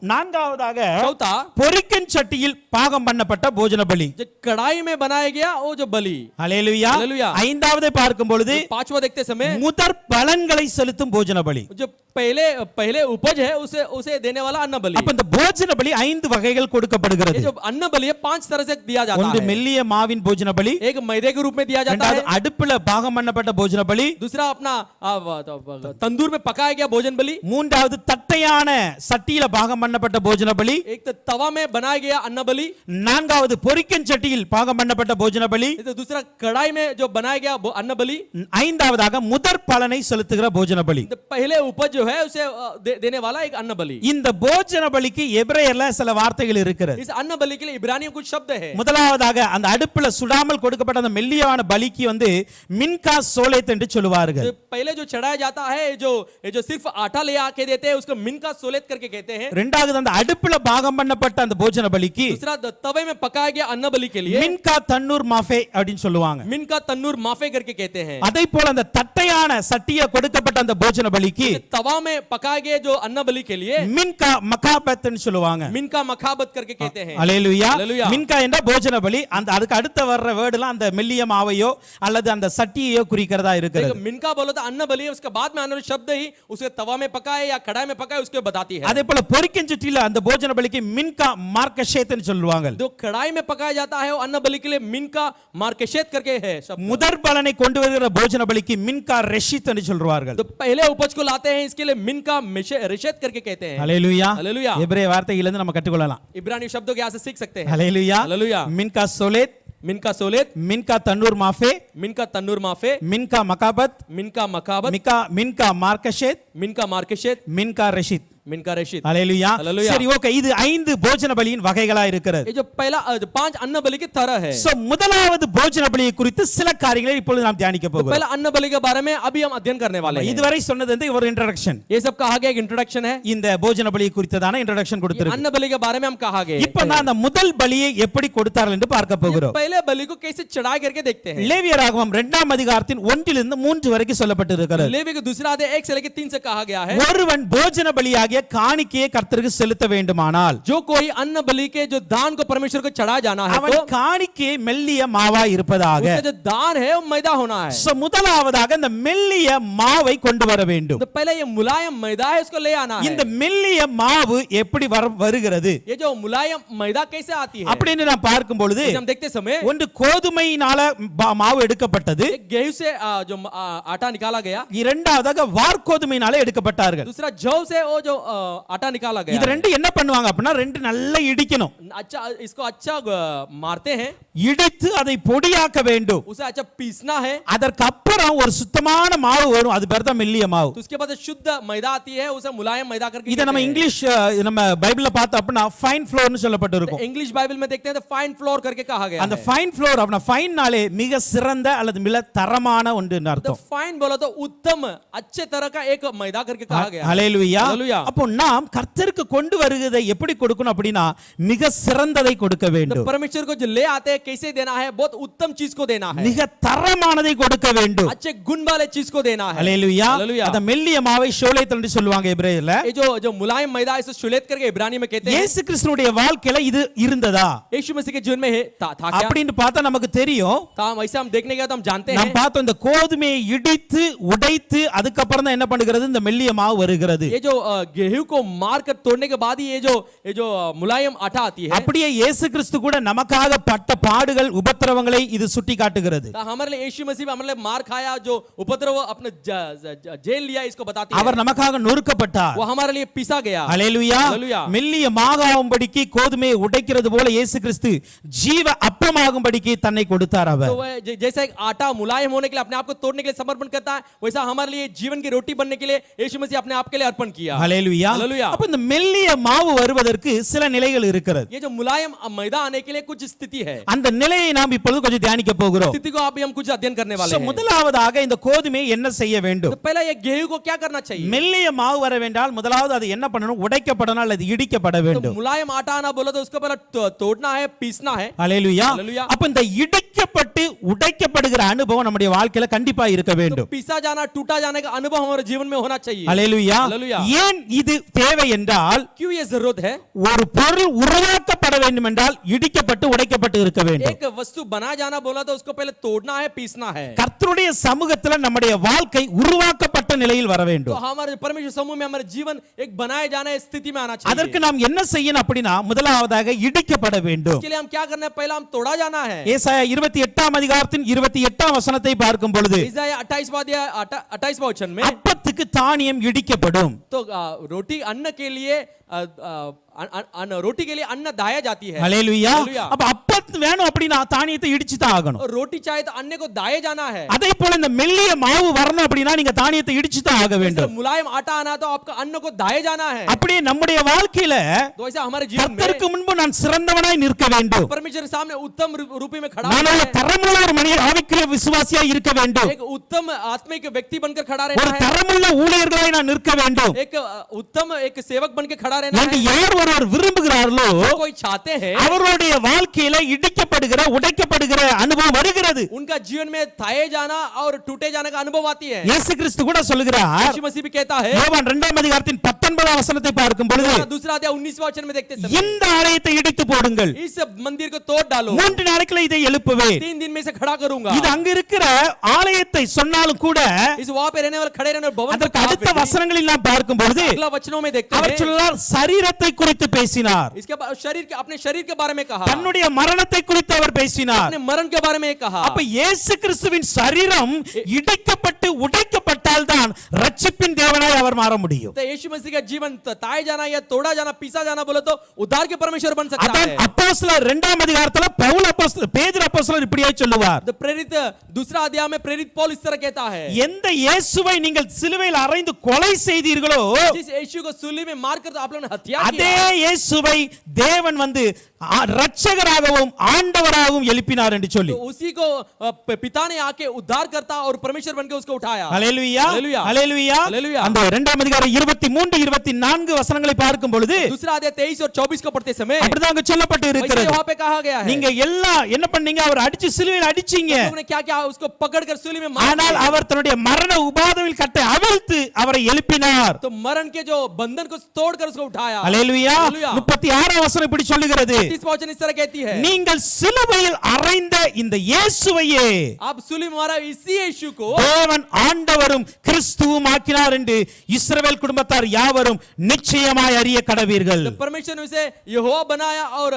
நான்காவதாக चौथा, பொரிக்கும் சட்டியில் பாகம் பண்ணப்பட்ட போஜன பலி. जो कढ़ाई में बनाया गया वो जो बलि। ஹல்லேலூயா. ஹல்லேலூயா. ஐந்தாவது பார்க்கும் பொழுது 5वां देखते समय முதற் பலன்களை செலுத்தும் போஜன பலி. जो पहले उपज है उसे देने वाला अन्न बलि। அப்ப இந்த போஜன பலி 5 வகைகள் கொடுக்கப்படுகிறது. ये जो अन्न बलि है 5 तरह से दिया जाता ஒன்று है। மெல்லிய மாவின் போஜன பலி, एक मैदे के रूप में दिया जाता இரண்டாவது है, அடுப்புல பாகம் பண்ணப்பட்ட போஜன பலி, दूसरा अपना तंदूर में पकाया गया भोजन बलि, மூன்றாவது தட்டையான சட்டியில பாகம் பண்ணப்பட்ட போஜன பலி, एक तो तवा में बनाया गया अन्न बलि, நான்காவது பொரிக்கும் சட்டியில் பாகம் பண்ணப்பட்ட போஜன பலி, तो दूसरा कढ़ाई में जो बनाया गया अन्न बलि, ஐந்தாவதாக முதற் பலனை செலுத்துகிற போஜன பலி. तो पहले उपज जो है उसे देने वाला एक अन्न बलि। இந்த போஜன பலிக்கு எபிரேயர்ல சில வார்த்தைகள் இருக்கிறது. इस अन्न बलि के लिए इब्रानियों में कुछ शब्द है। முதலாவதாக அந்த அடுப்புல சுடாமல் கொடுக்கப்பட்ட அந்த மெல்லியமான பலிக்கு வந்து மின்கா சோலேத் என்று சொல்லுவார்கள். तो पहले जो चढ़ाया जाता है, ये जो सिर्फ आटा ले आके देते हैं, उसको मिनका सोलेत करके कहते हैं। இரண்டாவது அந்த அடுப்புல பாகம் பண்ணப்பட்ட அந்த போஜன பலிக்கு दूसरा तवे में पकाया गया अन्न बलि के लिए மின்கா தன்னூர் மாஃபே அப்படின்னு சொல்லுவாங்க. मिनका तन्नूर माफे करके कहते हैं। அதே போல அந்த தட்டையான சட்டிய கொடுக்கப்பட்ட அந்த போஜன பலிக்கு तवा में पकाया गया जो अन्न बलि के लिए மின்கா மகாபத்னு சொல்லுவாங்க. मिनका मखाबत करके कहते हैं। அல்லேலூயா. அல்லேலூயா. மின்கா என்ற போஜன பலி, அந்த அதுக்கு அடுத்த வர்ற வேர்டுலாம் அந்த மெல்லிய மாவையோ அல்லது அந்த சட்டியையோ குறிக்கிறதா இருக்கிறது. देखो, मिनका बोलो तो अन्न बलि है, उसके बाद में आने वाले शब्द ही उसे तवा में पकाए या कढ़ाई में पकाए उसको बताती है। அதே போல பொரிக்கும் சட்டியில அந்த போஜன பலிக்கு மின்கா மார்க்கஷேத்னு சொல்லுவாங்க. जो कढ़ाई में पकाया जाता है वो अन्न बलि के लिए मिनका मार्केशेत करके है शब्द। முதற் பலனை கொண்டு வருகிற போஜன பலிக்கு மின்கா ரெஷித் என்று சொல்வார்கள். तो पहले उपज को लाते हैं, इसके लिए मिनका रेशेत करके कहते हैं। அல்லேலூயா. அல்லேலூயா. எபிரேய வார்த்தையிலிருந்து நம்ம கற்றுக்கொள்ளலாம். इब्रानी शब्दों के यहाँ से सीख सकते हैं। அல்லேலூயா. அல்லேலூயா. மின்கா சோலேத், मिनका सोलेत, மின்கா தன்னூர் மாஃபே, मिनका तन्नूर माफे, மின்கா மகாபத், मिनका मखाबत, மின்கா மார்க்கஷேத், मिनका मार्केशेत, மின்கா ரெஷித். मिनका रेशित। அல்லேலூயா. அல்லேலூயா. சரி, ஓகே, இது 5 போஜன பலியின் வகைகளா இருக்கிறது. ये जो पहला 5 अन्न बलि की तरह है। சோ முதலாவது போஜன பலியை குறித்து சில காரியங்களை இப்பொழுது நாம் தியானிக்க तो போகிறோம். पहला अन्न बलि के बारे में अभी हम अध्ययन करने वाले हैं। இதுவரை சொன்னது வந்து ஒரு இன்ட்ரோடக்ஷன். ये सब कहा गया एक इंट्रोडक्शन है। இந்த போஜன பலியை குறித்ததான இன்ட்ரோடக்ஷன் கொடுத்திருக்கு. अन्न बलि के बारे में हम कहा गए। இப்போ நான் அந்த முதல் பலியை எப்படி கொடுத்தார்கள் என்று பார்க்க போகிறோம். पहले बलि को कैसे चढ़ाई करके देखते हैं। லேவியராகமம் 2ஆம் அதிகாரத்தின் 1 3 வரைக்கும் சொல்லப்பட்டிருக்கிறது. लेवी के दूसरा अध्याय 1 से लेकर 3 से कहा गया है, ஒருவன் போஜன பலியாகிய காணிக்கையை கர்த்தருக்கு செலுத்த வேண்டுமானால் जो कोई अन्न बलि के जो दान को परमेश्वर को चढ़ाया जाना है, அவன் तो காணிக்கை மெல்லிய மாவாய் இருப்பதாக. उसका जो दान है वो मैदा होना है। சோ முதலாவதாக இந்த மெல்லிய மாவை கொண்டு வர வேண்டும். तो पहले ये मुलायम मैदा है, उसको ले आना है। இந்த மெல்லிய மாவு எப்படி வருகிறது ये जो मुलायम मैदा कैसे आती है, அப்படின்னு நான் பார்க்கும் பொழுது जब हम देखते समय ஒன்று கோதுமையினால மாவு எடுக்கப்பட்டது, एक गेहूं से जो आटा निकाला गया, இரண்டாவதாக வார்கோதுமையினால எடுக்கப்பட்டார்கள். दूसरा जौ से वो जो आटा निकाला गया। இது ரெண்டு என்ன பண்ணுவாங்க அப்படின்னா ரெண்டு நல்லா இடிக்கணும். अच्छा, इसको अच्छा मारते हैं, இடித்து அதை பொடியாக்க வேண்டும். उसे अच्छा पीसना है। அதற்கு அப்புறம் ஒரு சுத்தமான மாவு வரும், அது பேர் தான் மெல்லிய மாவு. तो उसके बाद शुद्ध मैदा आती है, उसे मुलायम मैदा करके இத நம்ம இங்கிலீஷ் நம்ம பைபிள்ல பார்த்தோம் அப்படின்னா ஃபைன் ஃப்ளோர்னு சொல்லப்பட்டிருக்கும். इंग्लिश बाइबल में देखते हैं तो फाइन फ्लोर करके कहा गया அந்த है। ஃபைன் ஃப்ளோர் அப்படினா ஃபைன்னாலே மிக சிறந்த அல்லது மிக தரமான ஒன்றுன்னு तो அர்த்தம். फाइन बोला तो उत्तम अच्छे तरह का एक मैदा करके कहा गया है। ஹalleluya. ஹalleluya. அப்போ நாம் கர்த்தருக்கு கொண்டு வருகிறதை எப்படி கொடுக்கணும் அப்படினா மிக சிறந்ததை கொடுக்க तो வேண்டும். परमेश्वर को जो ले आते हैं कैसे देना है, बहुत उत्तम चीज को देना है, மிக தரமானதை கொடுக்க வேண்டும். अच्छे गुण वाले चीज को देना है। ஹalleluya. ஹalleluya. அந்த மெல்லிய மாவை ஷோலேத் என்று சொல்வாங்க எபிரேயர்ல. ये जो मुलायम मैदा है, इसे शुलेत करके इब्रानी में कहते हैं। இயேசு கிறிஸ்துவுடைய வாழ்க்கையில இது இருந்ததா यीशु मसीह के जीवन में था क्या? அப்படின்னு பார்த்தா நமக்கு தெரியும். वैसे हम देखने गए तो हम जानते நாம் हैं। பார்த்தோம் இந்த கோதுமையை இடித்து உடைத்து அதுக்கு அப்புறம் தான் என்ன பண்ணுகிறது, இந்த மெல்லிய மாவு வருகிறது. ये जो गेहूं को मार कर तोड़ने के बाद ही ये जो मुलायम आटा आती है। அப்படியே இயேசு கிறிஸ்து கூட நமக்காக பட்ட பாடுகள் உபத்திரவங்களை இது சுட்டி காட்டுகிறது. तो हमारे लिए यीशु मसीह हमारे लिए मार खाया, जो उपद्रव अपने जेल लिया, इसको बताती है। அவர் நமக்காக நொறுக்கப்பட்டார். वो हमारे लिए पिसा गया। ஹalleluya. ஹalleluya. மெல்லிய மாகாவும்படிக்கு கோதுமையை உடைக்கிறது போல இயேசு கிறிஸ்து ஜீவ அப்பமாகும்படிக்கு தன்னை கொடுத்தார் அவர். तो वह जैसा एक आटा मुलायम होने के लिए अपने आप को तोड़ने के लिए समर्पण करता है, वैसा हमारे लिए जीवन की रोटी बनने के लिए यीशु मसीह अपने आप के लिए अर्पण किया। ஹalleluya. ஹalleluya. அப்ப இந்த மெல்லிய மாவு வருவதற்கு சில நிலைகள் இருக்கிறது. ये जो मुलायम मैदा आने के लिए कुछ स्थिति है, அந்த நிலையை நாம் இப்பொழுது கொஞ்சம் தியானிக்க போகிறோம். स्थिति को अभी हम कुछ अध्ययन करने वाले So, हैं। முதலாவதாக இந்த கோதுமையை என்ன செய்ய வேண்டும்? तो पहला ये गेहूं को क्या करना चाहिए? மெல்லிய மாவு வர வேண்டால் முதலாவது அது என்ன பண்ணணும், உடைக்கப்படணும் அல்லது இடிக்கப்பட तो வேண்டும். मुलायम आटा आना बोला तो उसको पहले तोड़ना है, पीसना है। ஹalleluya. ஹalleluya. அப்ப இந்த இடிக்கப்பட்டு உடைக்கப்படுகிற அனுபவம் நம்முடைய வாழ்க்கையில கண்டிப்பா இருக்க तो வேண்டும். पीसा जाना, टूटा जाने का अनुभव हमारे जीवन में होना चाहिए। ஹalleluya. ஹalleluya. ஏன் இது தேவை என்றால் क्यों ये जरूरत है? ஒரு பொருள் உருவாக்கப்பட வேண்டும் என்றால் இடிக்கப்பட்டு உடைக்கப்பட்டு இருக்க வேண்டும். एक वस्तु बनाया जाना बोला तो उसको पहले तोड़ना है, पीसना है। கர்த்தருடைய சமூகத்துல நம்முடைய வாழ்க்கை உருவாக்கப்பட்ட நிலையில் வர तो வேண்டும். हमारे परमेश्वर समूह में हमारे जीवन एक बनाए जाने स्थिति में आना चाहिए। அதற்கு நாம் என்ன செய்யணும் அப்படினா முதலாவதாக இடிக்கப்பட வேண்டும். इसके लिए हम क्या करना है? पहला हम तोड़ा जाना है। ஏசாயா 28ஆம் அதிகாரத்தின் 28ஆம் வசனத்தை பார்க்கும் பொழுது इसाया 28वां अध्याय 28वां वचन में அப்பத்துக்கு அதுக்கு தானியம் இடிக்கப்படும். तो रोटी अन्न के लिए रोटी के लिए अन्न दाया जाती है. ஹல்லேலூயா. ஹல்லேலூயா. அப்ப அப்பத்து வேணும் அப்படினா தானியத்தை இடிச்சு தான் ஆகணும். और रोटी चाहिए तो अन्न को दाया जाना है. அதே போல இந்த மெல்லிய மாவு வரணும் அப்படினா நீங்க தானியத்தை இடிச்சு தான் ஆக வேண்டும். मुलायम आटा आना तो आपका अन्न को दाया जाना है. அப்படியே நம்முடைய வாழ்க்கையில तो ऐसा हमारे जीवन में கர்த்தருக்கு முன்பு நான் சிறந்தவனாய் நிற்க வேண்டும். परमेश्वर के सामने उत्तम रूपी में खड़ा நான் ஒரு தரமுள்ள ஒரு மனித ஆவிக்குரிய விசுவாசியாய் இருக்க வேண்டும். एक उत्तम आत्मिक व्यक्ति बनकर खड़ा ஒரு रहना है. தரமுள்ள ஊழியர்களாய் நான் நிற்க வேண்டும். एक उत्तम एक सेवक बनकर खड़ा रहना என்று है. யார் ஒருவர் விரும்புகிறார்களோ कोई चाहते हैं அவருடைய வாழ்க்கையில இடிக்கப்படுகிற உடைக்கப்படுகிற அனுபவம் வருகிறது. उनका जीवन में थाए जाना और टूटे जाने का अनुभव आती है. இயேசு கிறிஸ்து கூட சொல்கிறார். यीशु मसीह भी कहता है. யோவான் 2ஆம் அதிகாரத்தின் 19ஆம் வசனத்தை பார்க்கும் பொழுது दूसरा अध्याय 19वां वचन में देखते समय இந்த ஆலயத்தை இடித்து போடுங்கள், इस मंदिर को तोड़ डालो, 3 நாட்களில் இதை எழுப்புவேன். 3 दिन में इसे खड़ा करूंगा. இது அங்க இருக்கிற ஆலயத்தை சொன்னாலும் கூட इस वहां पे रहने वाले खड़े रहने वाले भवन அதற்கு அடுத்த வசனங்களில் நாம் பார்க்கும் பொழுது अगला वचनों में देखते அவர் हैं. சொல்றார் சரீரத்தை குறித்து பேசினார், इसके बाद शरीर के अपने शरीर के बारे में कहा, தன்னுடைய மரணத்தை குறித்து அவர் பேசினார். अपने मरण के बारे में कहा. அப்ப இயேசு கிறிஸ்துவின் சரீரம் இடிக்கப்பட்டு உடைக்கப்பட்டால் தான் ரட்சிப்பின் தேவனாய் அவர் மாற முடியும். तो यीशु मसीह का जीवन ताए जाना या तोड़ा जाना पीसा जाना बोले तो उद्धार के परमेश्वर बन सकता அதான் है. அப்போஸ்தலர் 2ஆம் அதிகாரத்துல பவுல் அப்போஸ்தலர் பேதுரு அப்போஸ்தலர் இப்படியே சொல்லுவார். तो प्रेरित दूसरा अध्याय में प्रेरित पौल इस तरह कहता है. எந்த இயேசுவை நீங்கள் சிலுவையில் அறைந்து கொலை செய்தீர்களோ जिस यीशु को सूली में मारकर तो आप लोगों ने हत्या அதே किया, இயேசுவை தேவன் வந்து ரட்சகராகவும் ஆண்டவராகவும் எழுப்பினார் என்று சொல்லி. तो उसी को पिता ने आके उद्धार करता और परमेश्वर बनके उसको उठाया. ஹல்லேலூயா ஹல்லேலூயா. ஹல்லேலூயா. ஹல்லேலூயா. அந்த 2ஆம் அதிகாரம் 23 24 வசனங்களை பார்க்கும் பொழுது दूसरा अध्याय 23 और 24 को पढ़ते समय அப்படிதான் அங்க சொல்லப்பட்டு वैसे இருக்கிறது. वहां पे कहा गया है. நீங்க எல்லாம் என்ன பண்ணீங்க? அவர் அடிச்சு சிலுவையில் அடிச்சீங்க. तुमने क्या किया? उसको पकड़कर सूली में मार ஆனால் दिया. அவர் தன்னுடைய மரண உபாதையில் கட்டை அவிழ்த்து அவரை எழுப்பினார். तो मरण के जो बंधन को तोड़कर उसको उठाया. ஹல்லேலூயா. ஹல்லேலூயா. 36ஆம் வசனம் இப்படி சொல்லுகிறது, 30 वचन इस तरह कहती है. நீங்கள் சிலுவையில் அறைந்த இந்த இயேசுவையே आप सूली में मारा इसी यीशु को தேவன் ஆண்டவரும் கிறிஸ்துவும் ஆக்கினார் என்று இஸ்ரவேல் குடும்பத்தார் யாவரும் நிச்சயமாய் அறிய கடவீர்கள். परमेश्वर ने उसे यहोवा बनाया और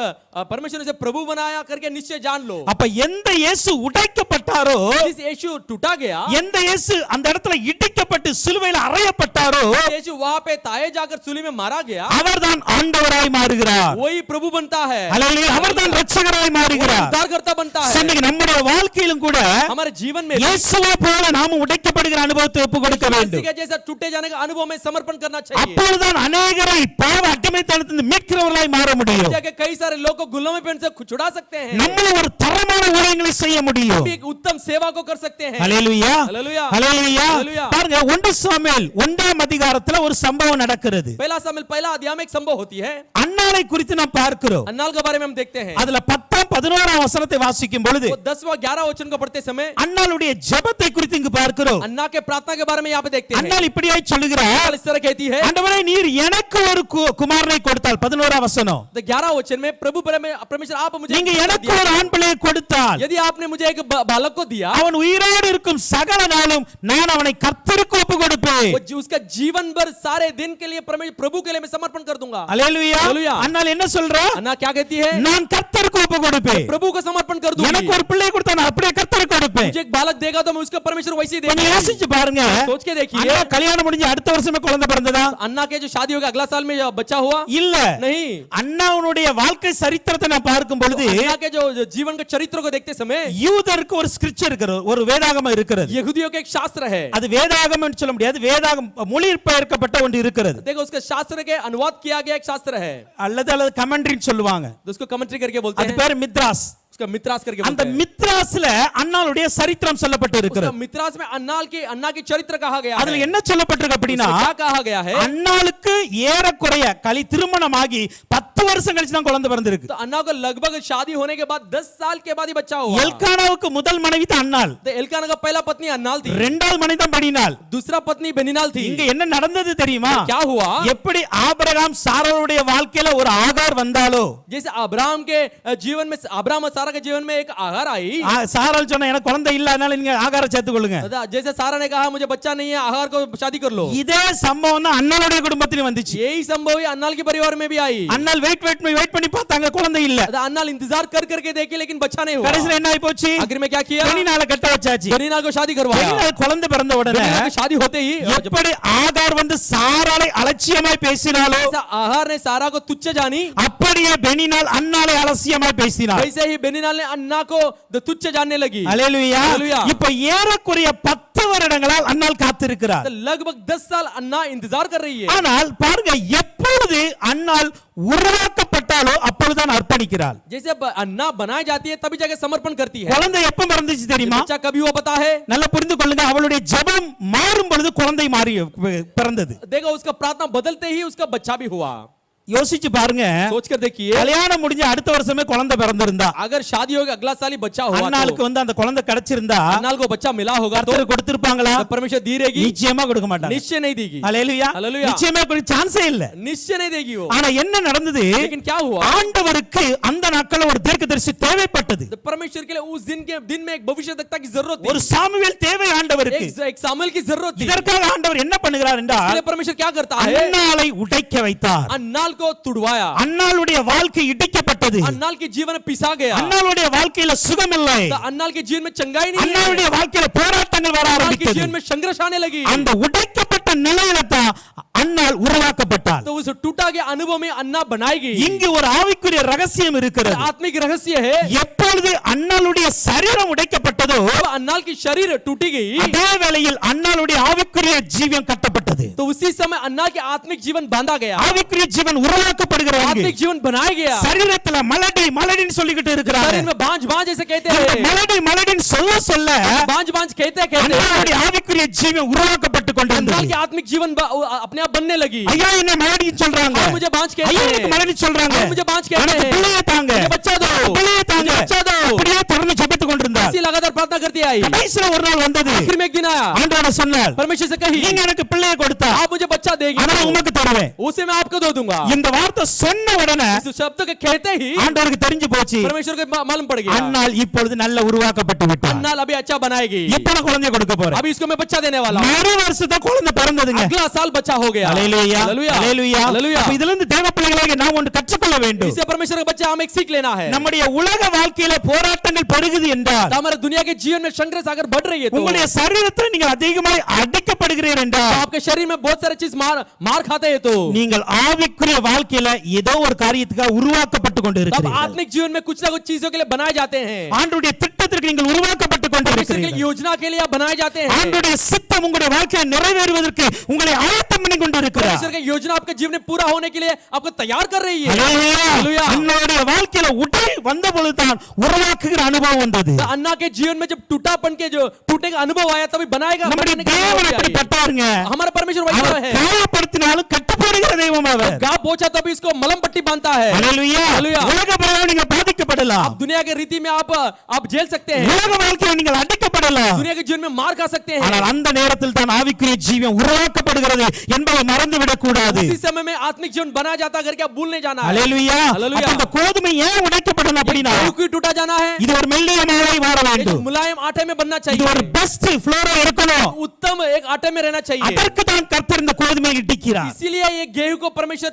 परमेश्वर ने उसे प्रभु बनाया करके निश्चय जान लो. அப்ப எந்த இயேசு உடைக்கப்பட்டாரோ, जिस यीशु टूटा गया, எந்த இயேசு அந்த இடத்துல இடிக்கப்பட்டு சிலுவையில் அறையப்பட்டாரோ यीशु वहां पे ताए जाकर सूली में मारा गया, அவர்தான் ஆண்டவராய் மாறுகிறார். वही प्रभु बनता है. ஹல்லேலூயா. அவர்தான் ரட்சகராய் மாறுகிறார். उद्धारकर्ता बनता है. இன்னைக்கு நம்முடைய வாழ்க்கையிலும் கூட हमारे जीवन में இயேசுவை போல நாமும் உடைக்கப்படுகிற அனுபவத்தை ஒப்பு கொடுக்க வேண்டும். मसीह के जैसा टूटे जाने का अनुभव में समर्पण करना चाहिए. அப்பொழுதுதான் अनेகரை பாவ அடிமைத்தனத்திலிருந்து மீட்கிறவர்களாய் மாற முடியும். जाके कई सारे लोग को गुलामीपन से छुड़ा सकते हैं. நம்மளும் ஒரு தரமான ஊழியங்களை செய்ய முடியும். हम एक उत्तम सेवा को कर सकते हैं. ஹல்லேலூயா. ஹல்லேலூயா. ஹல்லேலூயா. ஹல்லேலூயா. பாருங்க 1 சாமுவேல் 1ஆம் அதிகாரத்துல ஒரு சம்பவம் நடக்கிறது. पहला सामुएल पहला अध्याय में एक संभव होती है. அன்னாளை குறித்து நாம் பார்க்கிறோம். अन्नाल के बारे में हम देखते हैं. அதுல 10 11ஆம் வசனத்தை வாசிக்கும் பொழுது वो 10वां 11 वचन को पढ़ते समय அன்னாளுடைய ஜெபத்தை குறித்து இங்கு பார்க்கிறோம். अन्ना के प्रार्थना के बारे में यहाँ पे देखते हैं. அன்னாள் இப்படியாய் சொல்லுகிறார், अन्नाल इस तरह कहती है. ஆண்டவரே நீர் எனக்கு ஒரு குமாரனை கொடுத்தால் 11ஆம் வசனம், तो 11 वचन में प्रभु परमेश्वर आप मुझे நீங்க எனக்கு ஒரு ஆண் பிள்ளையை கொடுத்தால் यदि आपने मुझे एक बालक को दिया, அவன் உயிரோடு இருக்கும் சகல நாளும் நான் அவனை கர்த்தருக்கு ஒப்பு கொடுப்பேன். उसका जीवन भर सारे दिन के लिए प्रभु के लिए मैं समर्पण कर दूंगा. அல்லேலூயா. ஹல்லேலூயா. அன்னாள் என்ன சொல்றா? अन्ना क्या कहती है? நான் கர்த்தருக்கு ஒப்பு கொடுப்பேன். प्रभु को समर्पण कर दूंगी. எனக்கு ஒரு பிள்ளை கொடுத்தா நான் அப்படியே கர்த்தருக்கு கொடுப்பேன். मुझे एक बालक देगा तो मैं उसका परमेश्वर वैसे ही கொஞ்சம் देगा. யோசிச்சு பாருங்க. सोच के देखिए. அண்ணா கல்யாணம் முடிஞ்சு அடுத்த வருஷமே குழந்தை பிறந்ததா? अन्ना के जो शादी होगा अगला साल में बच्चा हुआ இல்ல. नहीं. அண்ணாவுடைய வாழ்க்கை சரித்திரத்தை நான் பார்க்கும் பொழுது अन्ना के जो जीवन के चरित्र को देखते समय யூதருக்கு ஒரு ஸ்கிரிப்சர் இருக்கிறது, ஒரு வேதாகமம் இருக்கிறது. यहूदियों का एक शास्त्र है. அது வேதாகமம் என்று சொல்ல முடியாது, வேதாகம் மொழிபெயர்க்கப்பட்ட ஒன்று இருக்கிறது. देखो उसके शास्त्र के अनुवाद किया गया एक शास्त्र है. அல்லது கமெண்ட்ரின்னு சொல்லுவாங்க. तो उसको कमेंट्री करके बोलते அது हैं. பேர் மித்ராஸ். उसका मित्रास करके அந்த बोलते हैं. மித்ராஸ்ல அண்ணாளுடைய சரித்திரம் சொல்லப்பட்டு उसका இருக்கிறது. मित्रास में अन्ना की चरित्र कहा गया அதுல है. என்ன சொல்லப்பட்டிருக்கு அப்படின்னா, उसमें क्या कहा गया है? அண்ணாளுக்கு ஏறக்குறைய திருமணமாகி 10 வருஷம் கழிச்சு தான் குழந்தை பிறந்திருக்கு. तो अन्ना को लगभग शादी होने के बाद 10 साल के बाद ही बच्चा हुआ. எல்கானாவுக்கு முதல் மனைவி தான் அண்ணாள். तो एल्काना का पहला पत्नी अन्नाल थी. இரண்டாவது மனைவி தான் பெனினாள். दूसरा पत्नी बेनिनाल थी. இங்க என்ன நடந்தது தெரியுமா? क्या हुआ? எப்படி ஆபிரகாம் சாராளுடைய வாழ்க்கையில ஒரு ஆகார் வந்தாலோ, जैसे अब्राहम के जीवन में अब्राहम और सारा के जीवन में एक आहार आई. சாராள் சொன்னா எனக்கு குழந்தை இல்ல அதனால நீங்க ஆகாரை சேர்த்துக் கொள்ளுங்க. जैसे सारा ने कहा मुझे बच्चा नहीं है, आहार को शादी कर लो. இதே சம்பவம் தான் அண்ணாளுடைய குடும்பத்திலும் வந்துச்சு. यही संभव ही अन्नाल के परिवार में भी आई. அண்ணாள் வெயிட் பண்ணி பார்த்தாங்க குழந்தை இல்ல अन्नाल इंतजार कर करके देखे लेकिन बच्चा नहीं हुआ கடைசில என்ன ஆயி போச்சு आखिर में क्या किया பெனினால கட்ட வச்சாச்சு बेनीनाल को शादी करवाया பெனினால குழந்தை பிறந்த உடனே बेनीनाल की शादी होते ही எப்படி ஆகார் வந்து சாராளை அலட்சியமாய் பேசினாலோ जैसा आहार ने सारा को तुच्छ जानी அப்படியே பெனினாள் அன்னாளை அலட்சியமாய் பேசினாள் वैसे ही बेनीनाल ने अन्ना को तुच्छ जानने लगी அல்லேலூயா அல்லேலூயா. இப்ப ஏறக்குறைய 10 வருடங்களால் அன்னாள் காத்திருக்கிறார் तो लगभग 10 साल अन्ना इंतजार कर रही है ஆனால் பாருங்க எப்பொழுது அன்னாள் உருவாக்கப்பட்டாலோ அப்பொழுதுதான் அர்ப்பணிக்கிறாள் जैसे अन्ना बनाई जाती है तभी जाके समर्पण करती है குழந்தை எப்ப பிறந்துச்சு தெரியுமா बच्चा कभी हुआ पता है நல்லா புரிந்து கொள்ளுங்க அவளுடைய ஜெபம் மாறும் பொழுது குழந்தை மாறி பிறந்தது देखो उसका प्रार्थना बदलते ही उसका बच्चा भी हुआ யோசிச்சு பாருங்க सोच कर देखिए கல்யாணம் முடிஞ்சு அடுத்த வருஷமே குழந்தை பிறந்திருந்தா अगर शादी होगी अगला साल ही बच्चा हुआ அன்னாளுக்கு வந்து அந்த குழந்தை கிடைச்சிருந்தா अन्नाल को बच्चा मिला होगा तो கர்த்தர் கொடுத்திருப்பாங்களா परमेश्वर दी रहेगी நிச்சயமா கொடுக்க மாட்டாங்க निश्चय नहीं देगी அல்லேலூயா அல்லேலூயா. நிச்சயமா கொடுக்க சான்ஸே இல்ல निश्चय नहीं देगी वो ஆனா என்ன நடந்தது लेकिन क्या हुआ ஆண்டவருக்கு அந்த நாட்கள்ல ஒரு தீர்க்கதரிசி தேவைப்பட்டது तो परमेश्वर के लिए उस दिन में एक भविष्यद्वक्ता की जरूरत ஒரு थी சாமுவேல் தேவை ஆண்டவருக்கு एक सामुएल की जरूरत थी இதற்காக ஆண்டவர் என்ன பண்ணுகிறார் என்றால் इसलिए परमेश्वर क्या करता है அன்னாளை உடைக்க வைத்தார் अन्नाल को तुड़वाया அன்னாளுடைய வாழ்க்கை இடிக்கப்பட்டது अन्नाल के जीवन में पिसा गया அன்னாளுடைய வாழ்க்கையில சுகம் இல்லை तो अन्नाल के जीवन में चंगाई नहीं है அன்னாளுடைய வாழ்க்கையில போராட்டங்கள் வர अन्नाल के ஆரம்பித்தது जीवन में संघर्ष आने लगी அந்த உடைக்கப்பட்ட நிலையில தான் அன்னாள் உருவாக்கப்பட்டாள் तो उस टूटा गया अनुभव में अन्ना बनाई गई இங்கு ஒரு ஆவிக்குரிய ரகசியம் இருக்கிறது आत्मिक रहस्य है எப்பொழுது அன்னாளுடைய சரீரம் உடைக்கப்பட்டதோ जब अन्नाल की शरीर टूटी गई அதே வேளையில் அன்னாளுடைய ஆவிக்குரிய ஜீவன் கட்டப்பட்டது तो उसी समय अन्ना के आत्मिक जीवन बांधा गया ஆவிக்குரிய ஜீவன் உருவாக்கப்படுகிறது आत्मिक जीवन बनाया गया சரீரத்துல மலடின்னு சொல்லிக்கிட்டு இருக்கிறாங்க शरीर में बांझ बांझ ऐसे कहते हैं மலடின்னு சொல்ல बांझ बांझ कहते हैं அன்னாளுடைய ஆவிக்குரிய ஜீவன் உருவாக்கப்பட்டு अन्नाल கொண்டிருந்தது की आत्मिक जीवन अपने आप बनने लगी ஐயா என்ன மலடின்னு சொல்றாங்க आप मुझे बांझ कहते ஐயா हैं எனக்கு மலடி சொல்றாங்க आप मुझे बांझ कहते எனக்கு हैं பிள்ளையை தாங்க मुझे बच्चा दो பிள்ளையை தாங்க मुझे बच्चा दो அப்படியே தொடர்ந்து ஜெபித்து கொண்டிருந்தார் ऐसी लगातार प्रार्थना करती आई கடைசில ஒரு நாள் வந்தது आखिर में एक दिन आया ஆண்டவர் சொன்னார் परमेश्वर से कही நீங்க எனக்கு பிள்ளையை கொடுத்தா आप मुझे बच्चा देगी நான் உமக்கு தருவேன் उसे मैं आपको दे दूंगा இந்த வார்த்தை சொன்ன உடனே इस शब्द के कहते ही ஆண்டவருக்கு தெரிஞ்சு போச்சு परमेश्वर को मालूम पड़ गया அன்னாள் இப்பொழுது நல்ல உருவாக்கப்பட்டு விட்டார் अन्नाल अभी अच्छा बनाएगी இப்ப குழந்தை கொடுக்க போறேன் अभी इसको मैं बच्चा देने वाला हूं மறு வருஷத்துல குழந்தை பிறந்ததுங்க अगला साल बच्चा हो गया அல்லேலூயா हालेलुया அல்லேலூயா हालेलुया அப்ப இதுல இருந்து தேவ பிள்ளைகளாக நாம் ஒன்று கற்றுக்கொள்ள வேண்டும் इससे परमेश्वर का बच्चा हमें एक सीख लेना है நம்முடைய उலக வாழ்க்கையில போராட்டங்கள் பெருகுது என்றால் तो हमारे दुनिया के जीवन में संघर्ष अगर बढ़ रही है तो உங்களுடைய சரீரத்தில் நீங்கள் அதிகமாய் அடிக்கப்படுகிறீர்கள் என்றால் आपके शरीर में बहुत सारे चीज मार खाते हैं तो நீங்கள் ஆவிக்குரிய வாழ்க்கையில ஏதோ ஒரு காரியத்துக்காக உருவாக்கப்பட்டு तब கொண்டிருக்கிறீர்கள் आत्मिक जीवन में कुछ ना कुछ चीजों के लिए बनाए जाते हैं ஆண்டவருடைய திட்டத்திற்கு நீங்கள் உருவாக்கப்பட்டு परमेश्वर की கொண்டிருக்கிறீர்கள் योजना के लिए आप बनाए जाते हैं ஆண்டவருடைய சித்தம் உங்களுடைய வாழ்க்கையை நிறைவேறுவதற்கு உங்களை ஆயத்தம் பண்ணி கொண்டிருக்கிறார் परमेश्वर की योजना आपके जीवन में पूरा होने के लिए आपको तैयार कर रही है அல்லேலூயா हालेलुया உங்களுடைய வாழ்க்கையில உடை வந்த பொழுதுதான் உருவாக்குகிற அனுபவம் வந்தது तो अन्ना के जीवन में जब टूटापन के जो टूटने का अनुभव आया तभी बनाएगा நம்முடைய बनाने का தேவன் अनुभव அப்படி आई। பட்டாருங்க हमारा परमेश्वर वही அவர் है காயப்படுத்தினாலும் கட்டப்படுகிற தெய்வம் அவர் गा पहुंचा तभी इसको मलम पट्टी बांधता है அல்லேலூயா हालेलुया உலக பிரகாரம் நீங்க பாதிக்கப்படலாம் आप दुनिया के रीति में आप झेल सकते हैं உலக வாழ்க்கையில நீங்கள் அடிக்கப்படலாம் दुनिया के जीवन में मार खा सकते हैं ஆனால் அந்த நேரத்தில் தான் ஆவிக்குரிய ஜீவன் உருவாக்கப்படுகிறது என்பதை மறந்து விடக் கூடாது उसी समय में आत्मिक जीवन बना जाता करके आप भूल नहीं जाना है அல்லேலூயா हालेलुया। அப்ப இந்த கோதுமை ஏன் உடைக்கப்படணும் அப்படின்னா गेहूं क्यों टूटा जाना है இது ஒரு மெல்லிய மாவை மாற ये जो வேண்டும் मुलायम आटे में बनना இது ஒரு चाहिए பெஸ்ட் ஃப்ளோரா இருக்கணும் उत्तम एक आटे में रहना चाहिए அதற்கு தான் கர்த்தர் இந்த கோதுமையை இடிக்கிறார் इसीलिए ये गेहूं को परमेश्वर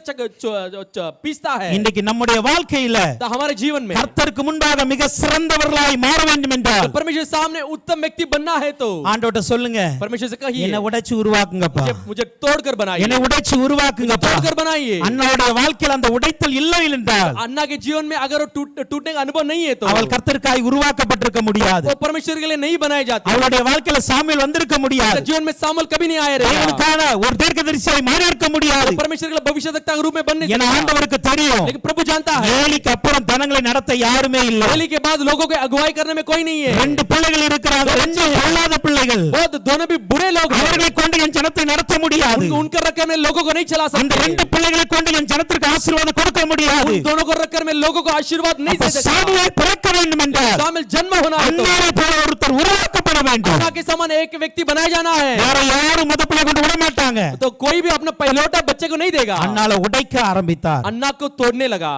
पीसता है இன்னைக்கு நம்முடைய வாழ்க்கையில तो हमारे जीवन में கர்த்தருக்கு முன்பாக மிக சிறந்தவர்களாய் மாற வேண்டும் என்றால் तो परमेश्वर सामने उत्तम व्यक्ति बनना है तो ஆண்டவர்ட்ட சொல்லுங்க परमेश्वर से कहिए என்னை உடைச்சு உருவாக்குங்கப்பா मुझे तोड़कर बनाइए என்னை உடைச்சு உருவாக்குங்கப்பா तोड़कर बनाइए அண்ணாவுடைய வாழ்க்கையில் அந்த உடைத்தல் இல்லை என்றால் अन्ना के जीवन में अगर वो टूटने का अनुभव नहीं है तो அவள் கர்த்தருக்காய் உருவாக்கப்பட்டிருக்க முடியாது वो परमेश्वर के लिए नहीं बनाए जाते அவளுடைய வாழ்க்கையில சாமுவேல் வந்திருக்க முடியாது जीवन में सामुएल कभी नहीं आए रहे தேவனுக்கான ஒரு தீர்க்கதரிசியாய் மாறி இருக்க முடியாது परमेश्वर के लिए भविष्यद्वक्ता के रूप में बनने என ஆண்டவருக்கு தெரியும் लेकिन प्रभु जानता है ஏலிக்கு அப்புறம் தனங்களை நடத்த யாருமே இல்லை एली के बाद लोगों को अगुवाई करने में कोई नहीं है ரெண்டு பிள்ளைகள் இருக்கிறாங்க ரெண்டு பொல்லாத பிள்ளைகள் बहुत दोनों भी बुरे लोग हैं அவர்களை கொண்டு என் ஜனத்தை நடத்த முடியாது उनका रखकर में लोगों को नहीं चला அந்த सकते ரெண்டு பிள்ளைகளை கொண்டு என் ஜனத்திற்கு ஆசீர்வாதம் கொடுக்க முடியாது उन दोनों को रखकर में लोगों को आशीर्वाद नहीं அப்ப दे सकता சாமுவேல் பிறக்க வேண்டும் என்றால் सामुएल जन्म होना है तो அன்னாரை போல ஒருத்தர் உருவாக்கப்பட பண்ண வேண்டும். अन्ना के समान एक व्यक्ति बनाया जाना है. வேற யாரும் முதப்பிள்ளை கொண்டு விட மாட்டாங்க. तो कोई भी अपना पहलौठा बच्चे को नहीं देगा. அன்னால உடைக்க ஆரம்பித்தார். अन्ना को तोड़ने लगा.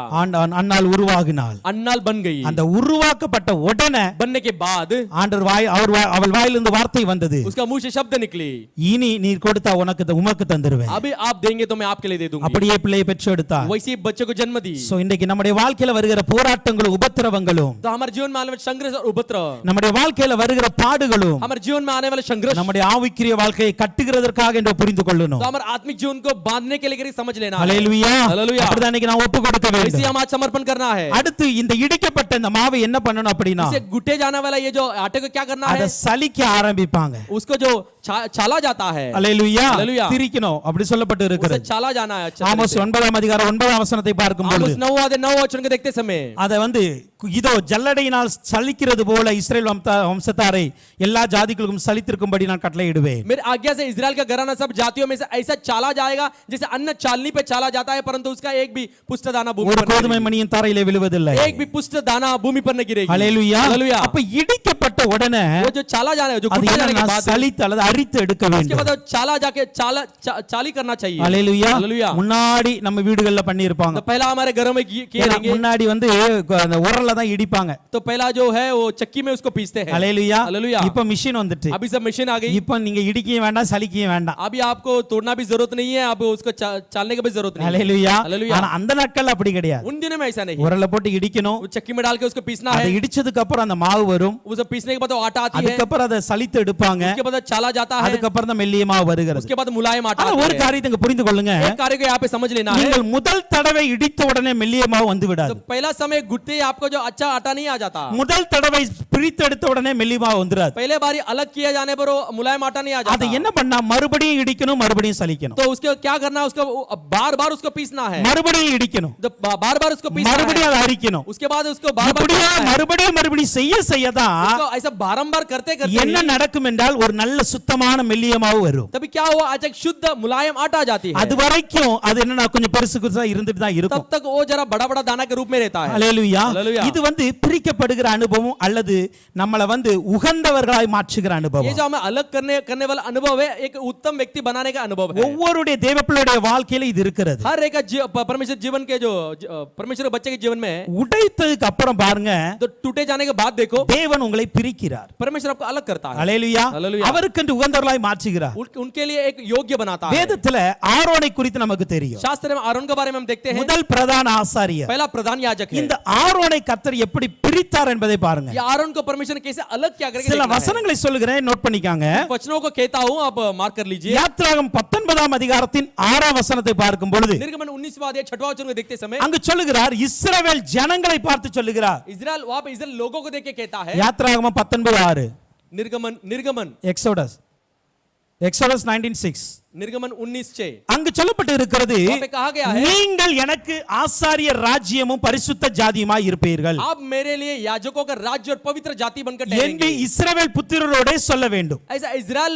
அன்னாள் உருவாகினாள். अन्नाल बन गई. அந்த உருவாக்கப்பட்ட உடனே बनने के बाद ஆண்டவர் அவள் வாயிலிருந்து வார்த்தை வந்தது. उसका मुंह से शब्द निकली. இனி நீர் கொடுத்தா உமக்கு தந்துருவேன். अभी आप देंगे तो मैं आपके लिए दे दूंगी. அப்படியே பிள்ளையை பெற்று எடுத்தார். वैसे ही बच्चे को जन्म दी. சோ இன்னைக்கு நம்முடைய வாழ்க்கையில வருகிற போராட்டங்களும் உபத்திரவங்களும், तो हमारे जीवन में आने वाले संघर्ष और उपद्रव, நம்முடைய வாழ்க்கையில வருகிற பாடுகளும் हमारे जीवन में आने वाले संघर्ष, நம்முடைய ஆவிக்குரிய வாழ்க்கையை கட்டுகிறதற்காக என்று புரிந்து கொள்ளணும். तो हमारे आत्मिक जीवन को बांधने के लिए समझ लेना. ஹalleluya. हालेलुया. அப்படிதான் இன்னைக்கு நான் ஒப்பு கொடுக்க इसी வேண்டும். हम आज समर्पण करना है. அடுத்து இந்த இடிக்கப்பட்ட இந்த மாவை என்ன பண்ணணும் அப்படினா, इसे गुटे जाने वाला ये जो आटे को क्या करना அத है, சலிக்க ஆரம்பிப்பாங்க. उसको जो चाला जाता है. ஹalleluya. हालेलुया. திரிக்கணும் அப்படி சொல்லப்பட்டு उसे இருக்குது. चाला जाना है. ஆமோஸ் 9ஆம் அதிகாரம் 9ஆம் வசனத்தை பார்க்கும் பொழுது, आमोस 9 वचन को देखते समय அத இதோ ஜல்லடையினால் சலிக்கிறது போல இஸ்ரவேல் வம்சத்தாரை எல்லா ஜாதிகளுக்கும் சலித்திருக்கும்படி நான் கட்டளையிடுவேன். मेरी आज्ञा से इजराइल का घराना सब जातियों में से ऐसा चाला जाएगा जैसे अन्न चालनी पे चाला जाता है, परंतु उसका एक भी पुष्ट दाना भूमि ஒரு पर கோதுமை மணியின் தரையிலே விழுவதில்லை. एक भी पुष्ट दाना भूमि पर नहीं गिरेगी. ஹalleluya. हालेलुया. அப்ப இடிக்கப்பட்ட உடனே वो जो चाला जाने जो அது गुटे जाने के என்ன बाद சலித்து அல்லது அரித்து எடுக்க उसके வேண்டும். बाद वो चाला जाके चाली करना चाहिए. ஹalleluya. हालेलुया. முன்னாடி நம்ம வீடுகள்ல பண்ணி இருப்பாங்க. तो पहला हमारे घरों में किए रहेंगे. முன்னாடி அந்த உரல்ல தான் இடிப்பாங்க. तो पहला जो है वो चक्की में उसको पीसते हैं. ஹalleluya. हालेलुया. இப்ப மிஷின் வந்துட்டு. अभी सब मशीन आ गई. இப்ப நீங்க இடிக்கவும் வேண்டாம் சலிக்கவும் வேண்டாம். अभी आपको तोड़ना भी जरूरत नहीं है, अब उसको चालने की भी जरूरत नहीं है. ஹalleluya. हालेलुया. ஆனா அந்த நாட்கள் அப்படி கிடையாது. उन दिनों में ऐसा नहीं है. உரல்ல போட்டு இடிக்கணும். वो चक्की में डाल के उसको पीसना அதை है. இடிச்சதுக்கு அப்புறம் அந்த மாவு வரும். उसे पीसने के बाद वो आटा आती है. அதுக்கப்புறம் அதை சலித்து எடுப்பாங்க. उसके बाद चाला जाता है. அதுக்கப்புறம் தான் மெல்லிய மாவு வருகிறது. उसके बाद मुलायम आटा ஆனா आता ஒரு है. காரியத்தை இங்க புரிந்து கொள்ளுங்க. एक कार्य को यहाँ पे समझ लेना है. நீங்கள் முதல் தடவை இடித்த உடனே மெல்லிய மாவு வந்து तो விடாது. पहला समय गुटते ही आपको जो अच्छा आटा नहीं आ जाता. முதல் தடவை பிரித்து எடுத்த உடனே மெல்லிய மாவு வந்துராது. पहले बारी अलग किया जाने पर वो मुलायम आटा नहीं आ அதை जाता. என்ன பண்ணா மறுபடியும் இடிக்கணும் மறுபடியும் சலிக்கணும். तो उसके क्या करना है, उसको बार-बार उसको पीसना है. மறுபடியும் இடிக்கணும். तो बार-बार उसको पीसना है. மறுபடியும் அதை அரிக்கணும். उसके बाद उसको बार-बार இப்படியே पीसना है. மறுபடியும் செய்ய தான் उसको ऐसा बारंबार करते என்ன करते நடக்கும் என்றால் ஒரு நல்ல சுத்தமான மெல்லிய மாவு வரும். तभी क्या हुआ, आज एक शुद्ध मुलायम आटा आ जाती है. அது வரைக்கும் அது என்னன்னா கொஞ்சம் பெருசா இருந்துட்டு தான் இருக்கும். तब तक वो जरा बड़ा-बड़ा दाना के रूप में रहता है. ஹalleluya. हालेलुया. இது பிரிக்கப்படுகிற அனுபவம் அல்லது நம்மள உகந்தவர்களாய் மாற்றுகிற ये அனுபவம். जो हमें अलग करने वाला अनुभव है, एक उत्तम व्यक्ति बनाने का अनुभव है. ஒவ்வொருடைய தேவப்பிள்ளையுடைய வாழ்க்கையில இது இருக்கிறது. हर एक परमेश्वर जीवन के जो परमेश्वर के बच्चे के जीवन में உடைத்ததுக்கு அப்புறம் பாருங்க, तो टूटे जाने के बाद देखो தேவன் உங்களை பிரிக்கிறார். परमेश्वर आपको अलग करता है. ஹalleluya. हालेलुया. அவருக்கென்று உகந்தவர்களாய் மாற்றுகிறார். उनके लिए एक योग्य बनाता है. வேதத்துல ஆரோனை குறித்து நமக்கு தெரியும். शास्त्र में आरोन के बारे में हम देखते हैं. முதல் பிரதான ஆசாரியர். पहला प्रधान याजक है. இந்த ஆரோனை கர்த்தர் எப்படி பிரித்தார் என்பதை பாருங்க. ये आरोन को परमेश्वर ने कैसे अलग किया करके சில देखना है. வசனங்களை சொல்லுகிறேன், நோட் பண்ணிக்காங்க. वचनों को कहता हूं, आप मार्क कर लीजिए. யாத்ராகமம் 19ஆம் அதிகாரத்தின் 6ஆம் வசனத்தை பார்க்கும் பொழுது निर्गमन 19वां अध्याय 6वां वचन को देखते समय அங்கு சொல்லுகிறார், இஸ்ரவேல் ஜனங்களை பார்த்து சொல்லுகிறார். इजराइल, वहां पे इजराइल लोगों को देख के कहता है. யாத்ராகமம் 19:6. निर्गमन எக்ஸோடஸ் 19:6. निर्गमन 19:6 அங்கு சொல்லப்பட்டு இருக்கிறது, वहां पे कहा गया है, நீங்கள் எனக்கு ஆசாரியர் ராஜ்யமும் பரிசுத்த ஜாதியுமாய் இருப்பீர்கள் आप मेरे लिए याजकों का राज्य और पवित्र जाति बनकर என்று ठहरेंगे. இஸ்ரவேல் புத்திரரோட சொல்ல வேண்டும். ऐसा इजराइल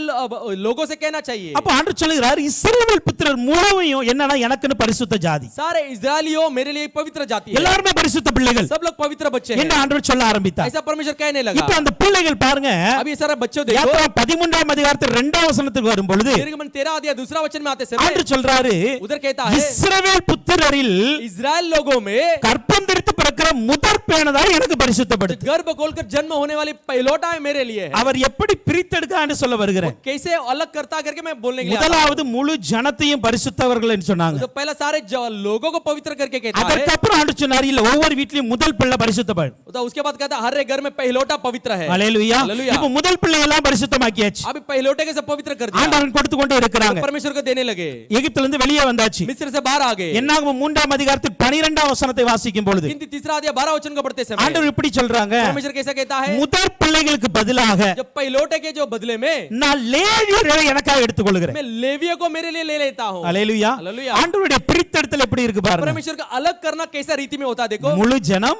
लोगों से कहना चाहिए. அப்ப ஆண்டவர் சொல்லுகிறார், இஸ்ரவேல் புத்திரர் முழுவதும் என்னன்னா எனக்குன்னு பரிசுத்த ஜாதி. सारे इजरायलियों मेरे लिए पवित्र जाति है. எல்லாரும் பரிசுத்த பிள்ளைகள் सब लोग पवित्र बच्चे हैं. என்று ஆண்டவர் சொல்ல ஆரம்பித்தார். ऐसा परमेश्वर कहने लगा. இப்ப அந்த பிள்ளைகள் பாருங்க, अब ये सारे बच्चों देखो, யாத்ராகமம் 13ஆம் அதிகாரத்தில் 2ஆம் வசனத்துக்கு வரும் பொழுது निर्गमन 13 अध्याय दूसरा वचन में आते समय ஆண்டவர் சொல்றாரு, उधर कहता है, இஸ்ரவேல் புத்திரரில் इजराइल लोगों में கற்பம் தரித்து பிறக்கிற முதற் பேனதாய் எனக்கு பரிசுத்தப்படுத்து. गर्भ खोलकर जन्म होने वाली पहलौठा है मेरे लिए है. அவர் எப்படி பிரித்தெடுக்கிறான்னு சொல்ல வருகிறேன். कैसे अलग करता करके मैं बोलने के लिए முதலாவது முழு ஜனத்தையும் பரிசுத்தவர்கள் என்று சொன்னாங்க. तो पहला सारे लोगों को पवित्र करके कहता है. அதற்கப்புறம் ஆண்டவர் சொன்னார், இல்ல ஒவ்வொரு வீட்லயும் முதல் பிள்ளை பரிசுத்தப்படும். तो उसके बाद कहता हर एक घर में पहलौठा पवित्र है. ஹalleluya. हालेलुया. இப்போ முதல் பிள்ளை எல்லாம் பரிசுத்தமாக்கியாச்சு. अभी पहलौठे के सब पवित्र कर दिया. ஆண்டவன் கொடுத்து கொண்டே இருக்கிறாங்க. तो परमेश्वर को देने लगे. எகிப்திலிருந்து வெளியே வந்தாச்சு. मिस्र से बाहर आ गए. என்னாகும் 3ஆம் அதிகாரத்தில் 12ஆம் வசனத்தை வாசிக்கும் பொழுது गिनती 3 अध्याय 12 वचन को पढ़ते समय ஆண்டவர் இப்படி சொல்றாங்க, परमेश्वर कैसा कहता है, முதற் பிள்ளைகளுக்கு பதிலாக जब पहलौठे के जो बदले में நான் லேவியரை எனக்காக எடுத்துக்கொள்கிறேன். मैं लेवियों को मेरे लिए ले लेता हूं. ஹalleluya. हालेलुया. ஆண்டவருடைய பிரித்தெடுத்தல் எப்படி இருக்கு பாருங்க. परमेश्वर का अलग करना कैसा रीति में होता है देखो. முழு ஜனம்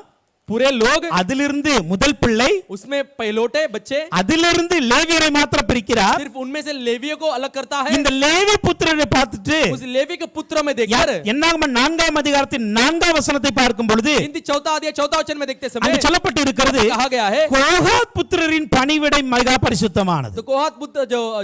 पूरे लोग அதிலிருந்து முதல் பிள்ளை, उसमें पहलोटे बच्चे, அதிலிருந்து லேவியரை மாத்திரம் பிரிக்கிறார். सिर्फ उनमें से लेवियों को अलग करता है। இந்த லேவி புத்திரரை பார்த்துட்டு उस लेवी के पुत्र में देखकर என்னாகமம் 4ஆம் அதிகாரத்தின் 4ஆம் வசனத்தை பார்க்கும் பொழுது हिंदी 4 अध्याय 14 वचन में देखते அங்கு समय சொல்லப்பட்டு இருக்கிறது, कहा गया है கோகாத் புத்திரரின் பணிவிடை மிக பரிசுத்தமானது. तो कोहात पुत्र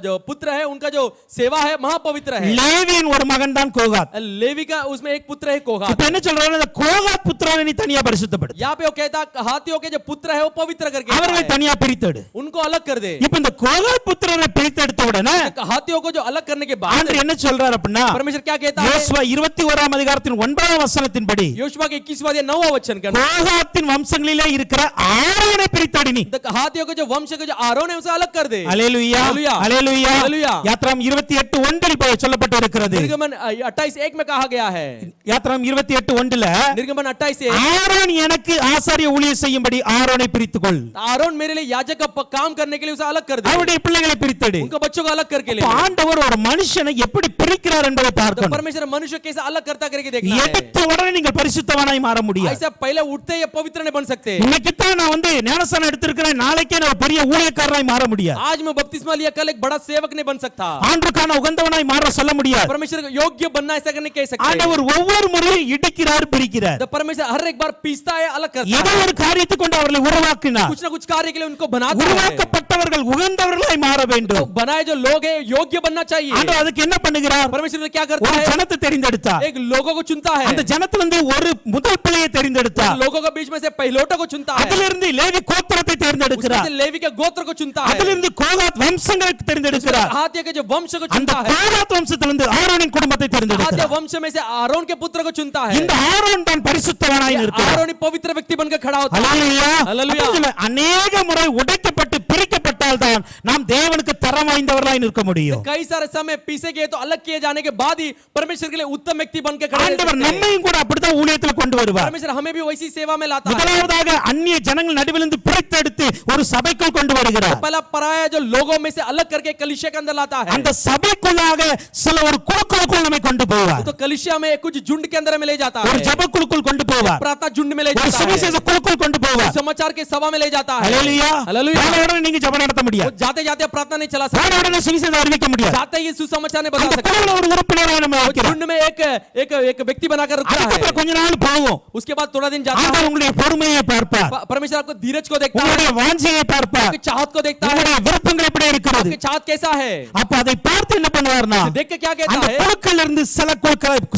जो पुत्र है उनका जो सेवा है महापवित्र है। லேவியின் ஒரு மகன் தான் கோகாத். लेवी का उसमें एक पुत्र है कोहात। இப்ப என்ன சொல்றாரு, இந்த கோகாத் புத்திரரை நீ தனியா பரிசுத்தப்படு, यहाँ पे वो कहता हाथियों के जो पुत्र है वो पवित्र करके அவர்களை தனியா பிரித்தெடு. उनको अलग कर दे। இப்ப இந்த கோகாத் புத்திரரை பிரித்தெடுத்த உடனே हाथियों को जो अलग करने के बाद ஆண்டவர் என்ன சொல்றாரு அப்படின்னா, परमेश्वर क्या कहता है? யோசுவா 21ஆம் அதிகாரத்தின் 9ஆம் வசனத்தின்படி योशुआ के 21वां अध्याय 9वां वचन का கோகாத்தின் வம்சங்களிலே இருக்கிற ஆரோனை பிரித்தெடு நீ. हाथियों के जो वंश के जो आरोन है उसे अलग कर दे। அல்லேலூயா, हालेलुया, அல்லேலூயா. हालेलुया। யாத்ராம் 28:1 சொல்லப்பட்டு இருக்கிறது. निर्गमन 28:1 में कहा गया है। யாத்ராம் 28:1 निर्गमन 28:1 ஆரோன் எனக்கு ஆசாரிய ஊழியம் செய்யும்படி ஆரோனை பிரித்துக்கொள், आरोन मेरे लिए याजक का काम करने के लिए उसे अलग कर दे। அவருடைய பிள்ளைகளை பிரித்தெடு. उनको बच्चों को अलग करके ले। ஆண்டவர் ஒரு மனுஷனை எப்படி பிரிக்கிறார் என்பதை तो பார்க்கணும். परमेश्वर मनुष्य कैसे अलग करता करके देखना है। எடுத்த உடனே நீங்கள் பரிசுத்தவானாய் மாற முடியாது. ऐसा पहले उठते ही पवित्र नहीं बन सकते। இன்னைக்கு தான் நான் ஞானஸ்நானம் எடுத்திருக்கிறேன், நாளைக்கே நான் ஒரு பெரிய ஊழியக்காரனாய் மாற முடியாது. आज मैं बपतिस्मा लिया कल एक बड़ा सेवक नहीं बन सकता। ஆண்டவருக்கான உகந்தவனாய் மாற சொல்ல முடியாது. परमेश्वर को योग्य बनना ऐसा नहीं कह सकते। ஆண்டவர் ஒவ்வொரு முறையும் இடிக்கிறார், பிரிக்கிறார். तो परमेश्वर हर एक बार पीसता है, अलग करता ஏதோ है। ஒரு காரியத்தை கொண்டு அவர்களை உருவாக்கினார். कुछ ना कुछ कार्य के लिए उनको बनाता है। உருவாக்கப்பட்டவர்கள் உகந்தவர்களாய் மாற तो வேண்டும். बनाए जो लोग है योग्य बनना चाहिए। ஆண்டவர் அதுக்கு என்ன பண்ணுகிறார்? परमेश्वर क्या करता ஒரு है? ஜனத்தை தெரிந்தெடுத்தார். एक लोगों को चुनता है। அந்த ஜனத்திலிருந்து ஒரு முதல் பிள்ளையை தெரிந்தெடுத்தார். लोगों के बीच में से पहिलोटों को चुनता है। அதிலிருந்து லேவி கோத்திரத்தை उसमें தேர்ந்தெடுக்கிறார். से लेवी के गोत्र को चुनता है। அதிலிருந்து கோகாத் வம்சங்களை தேர்ந்தெடுக்கிறார். हाथिया के जो वंश को அந்த चुनता है। கோகாத் வம்சத்திலிருந்து ஆரோனின் குடும்பத்தை हाथिया தேர்ந்தெடுக்கிறார். वंश में से आरोन के पुत्र को चुनता है। இந்த ஆரோன் தான் பரிசுத்தவானாய் இருக்கிறார். आरोन ही पवित्र व्यक्ति बनकर खड़ा होता है। அல்லேலூயா. அல்லேலூயா. அப்ப சொல்ல, अनेक முறை உடைக்கப்பட்டு பிரிக்கப்பட்டால் தான் நாம் தேவனுக்கு தரம் வாய்ந்தவர்களாய் நிற்க முடியும். कई सारे समय पीसे गए तो अलग किए जाने के बाद ही परमेश्वर के लिए उत्तम व्यक्ति बनकर खड़े रह ஆண்டவர் सकते हैं। நம்மையும் கூட அப்படிதான் ஊழியத்துல கொண்டு வருவார். परमेश्वर हमें भी वैसी सेवा में लाता है। முதலாவதாக அந்நிய ஜனங்கள் நடுவிலிருந்து பிரித்தெடுத்து ஒரு சபைக்குள் கொண்டு வருகிறார். पहला पराया जो लोगों में से अलग करके कलीसिया के अंदर लाता है। அந்த சபைக்குள்ளாக சில ஒரு குழுக்குள் நம்மை கொண்டு போவார். तो कलीसिया में कुछ झुंड के अंदर में ले जाता ஒரு है। ஜெபக்குழுக்குள் கொண்டு போவார். प्रार्थना झुंड में ले ஒரு जाता है। சுவிசேஷ குழுக்குள் கொண்டு போவார். समाचार के सभा में ले जाता है। அல்லேலூயா. हालेलुया। போனவுடனே நீங்க ஜெபம் நடத்த முடியாது. जाते जाते प्रार्थना नहीं चला सकते। போனவுடனே சுவிசேஷம் அறிவிக்க முடியாது. जाते ही सुसमाचार नहीं बता அந்த सकते। குழுவுல ஒரு உறுப்பினராக நம்ம वो வைக்கிறார். झुंड में एक एक एक व्यक्ति बनाकर रखता है। அதுக்கப்புறம் கொஞ்ச நாள் போகும். उसके बाद थोड़ा दिन जाता है। ஆண்டவர் உங்களுடைய பொறுமையை பார்ப்பார். परमेश्वर आपको धीरज को देखता है, உங்களுடைய வாஞ்சையை பார்ப்பார். आपकी चाहत को देखता है, உங்களுடைய விருப்பங்கள் எப்படி இருக்கிறது. आपकी चाहत कैसा है। அப்ப அதை பார்த்து என்ன பண்ணுவார்னா, देख के क्या कहता அந்த है, குழுக்கள் இருந்து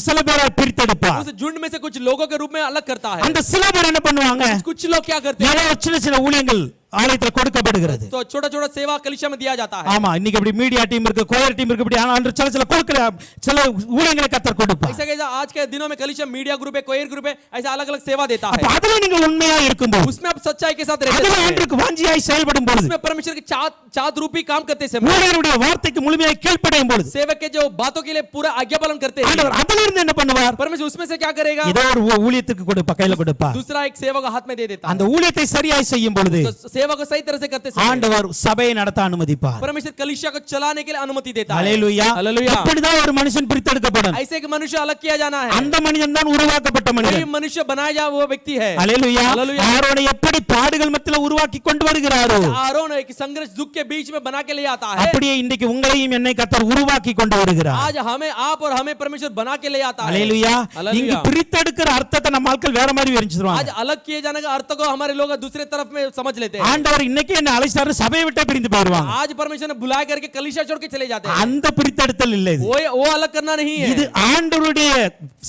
சில பேரை பிரித்தெடுப்பார். उस झुंड में से कुछ लोगों के रूप में अलग करता है। அந்த சில பேர் என்ன பண்ணுவாங்க, कुछ लोग क्या करते हैं, ஏதோ சின்ன சின்ன ஊழியங்கள் ஆலயத்துல கொடுக்கப்படுகிறது. तो छोटा छोटा सेवा कलीसिया में दिया जाता है। ஆமா, இன்னைக்கு அப்படி மீடியா டீம் இருக்கு, கோயர் டீம் இருக்கு, இப்படி ஆனா சில சில கொடுக்கிற சில ஊழியங்களை கர்த்தர் கொடுப்பார். ऐसा कैसा आज के दिनों में कलीसिया मीडिया ग्रुप है, कोयर ग्रुप है, ऐसा अलग अलग सेवा देता அப்ப है। அதுல நீங்க உண்மையா இருக்கும்போது, उसमें आप सच्चाई के साथ रहते அதுல हैं, ஆண்டவருக்கு வாஞ்சியாய் செயல்படும் பொழுது, उसमें परमेश्वर की चाहत रूपी काम करते समय, ஊழியருடைய வார்த்தைக்கு முழுமையாய் கீழ்ப்படியும் பொழுது, सेवक के जो बातों के लिए पूरा आज्ञा पालन करते हैं, ஆண்டவர் அதுல இருந்து என்ன பண்ணுவார், परमेश्वर उसमें से क्या करेगा, ஏதோ ஒரு ஊழியத்துக்கு கொடுப்பா, கையில கொடுப்பா. दूसरा एक सेवा का हाथ में दे देता है। அந்த ஊழியத்தை சரியாய் செய்யும் பொழுது तो सेवा को सही तरह से करते समय ஆண்டவர் சபையை நடத்த அனுமதிப்பார். परमेश्वर कलीसिया को चलाने के लिए अनुमति देता है। அல்லேலூயா. हालेलुया। அப்படிதான் ஒரு மனுஷன் பிரித்தெடுக்கப்படும். ऐसे एक मनुष्य अलग किया जाना है। அந்த மனிதன் தான் உருவாக்கப்பட்ட वही மனிதன். मनुष्य बनाया जा वो व्यक्ति है। அல்லேலூயா. हालेलुया। ஆரோனை எப்படி பாடுகள் மத்தியில உருவாக்கி கொண்டு வருகிறாரோ, आरोन एक संघर्ष दुख के बीच में बना के ले आता है। அப்படியே இன்றைக்கு உங்களையும் என்னை கர்த்தர் உருவாக்கி கொண்டு வருகிறார். आज हमें आप और हमें परमेश्वर बना के ले आता है। அல்லேலூயா. हालेलुया। இங்க பிரித்தெடுக்கிற அர்த்தத்தை நம்ம ஆட்கள் வேற மாதிரி விரிச்சிடுவாங்க. आज अलग किए जाने का अर्थ को हमारे लोग दूसरे तरफ में समझ लेते हैं। ஆண்டவர் இன்னைக்கு என்ன அழைச்சாரு, சபையை விட்டே பிரிந்து போயிடுவாங்க. आज परमेश्वर ने बुलाया करके कलीसिया छोड़ के चले जाते हैं। அந்த பிரித்தெடுத்தல் இல்லை இது. वो अलग करना नहीं है। இது ஆண்டவருடைய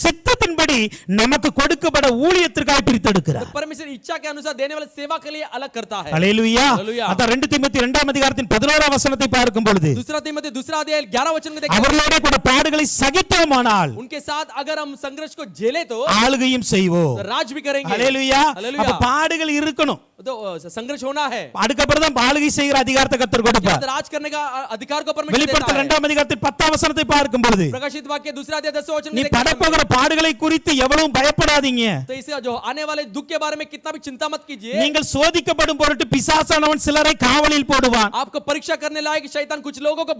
சித்தத்தின்படி நமக்கு கொடுக்கப்பட ஊழியத்திற்காக பிரித்தெடுக்கிறார். तो परमेश्वर इच्छा के अनुसार देने वाले सेवा के लिए अलग करता है। அல்லேலூயா. हालेलुया। அத 2 தீமோத்தேயு 2ஆம் அதிகாரத்தின் 11ஆம் வசனத்தை பார்க்கும் பொழுது, दूसरा तीमुथियुस दूसरा अध्याय 11 वचन में देखते हैं, அவர்களோட கூட பாடுகளை சகித்தோமானால் उनके साथ अगर हम संघर्ष को झेले तो ஆளுகையும் செய்வோம். राज भी करेंगे। அல்லேலூயா. हालेलुया। அப்ப பாடுகள் இருக்கணும். तो संघर्ष होना है। அதுக்கப்புறம் தான் ஆளுகை செய்கிற அதிகாரத்தை கர்த்தர் கொடுப்பார். राज करने का अधिकार को परमेश्वर வெளிப்படுத்தல் देता है। 2ஆம் அதிகாரத்தின் 10ஆம் வசனத்தை பார்க்கும் பொழுது, प्रकाशित वाक्य दूसरा अध्याय 10 वचन நீ में देखते हैं, படப்போகிற பாடுகளை குறித்து எவ்வளவு பயப்படாதீங்க. तो इसे जो आने वाले दुख के बारे में कितना भी चिंता मत कीजिए। நீங்கள் சோதிக்கப்படும் பொருட்டு பிசாசானவன் சிலரை காவலில் போடுவான். आपको परीक्षा करने लायक शैतान कुछ लोगों को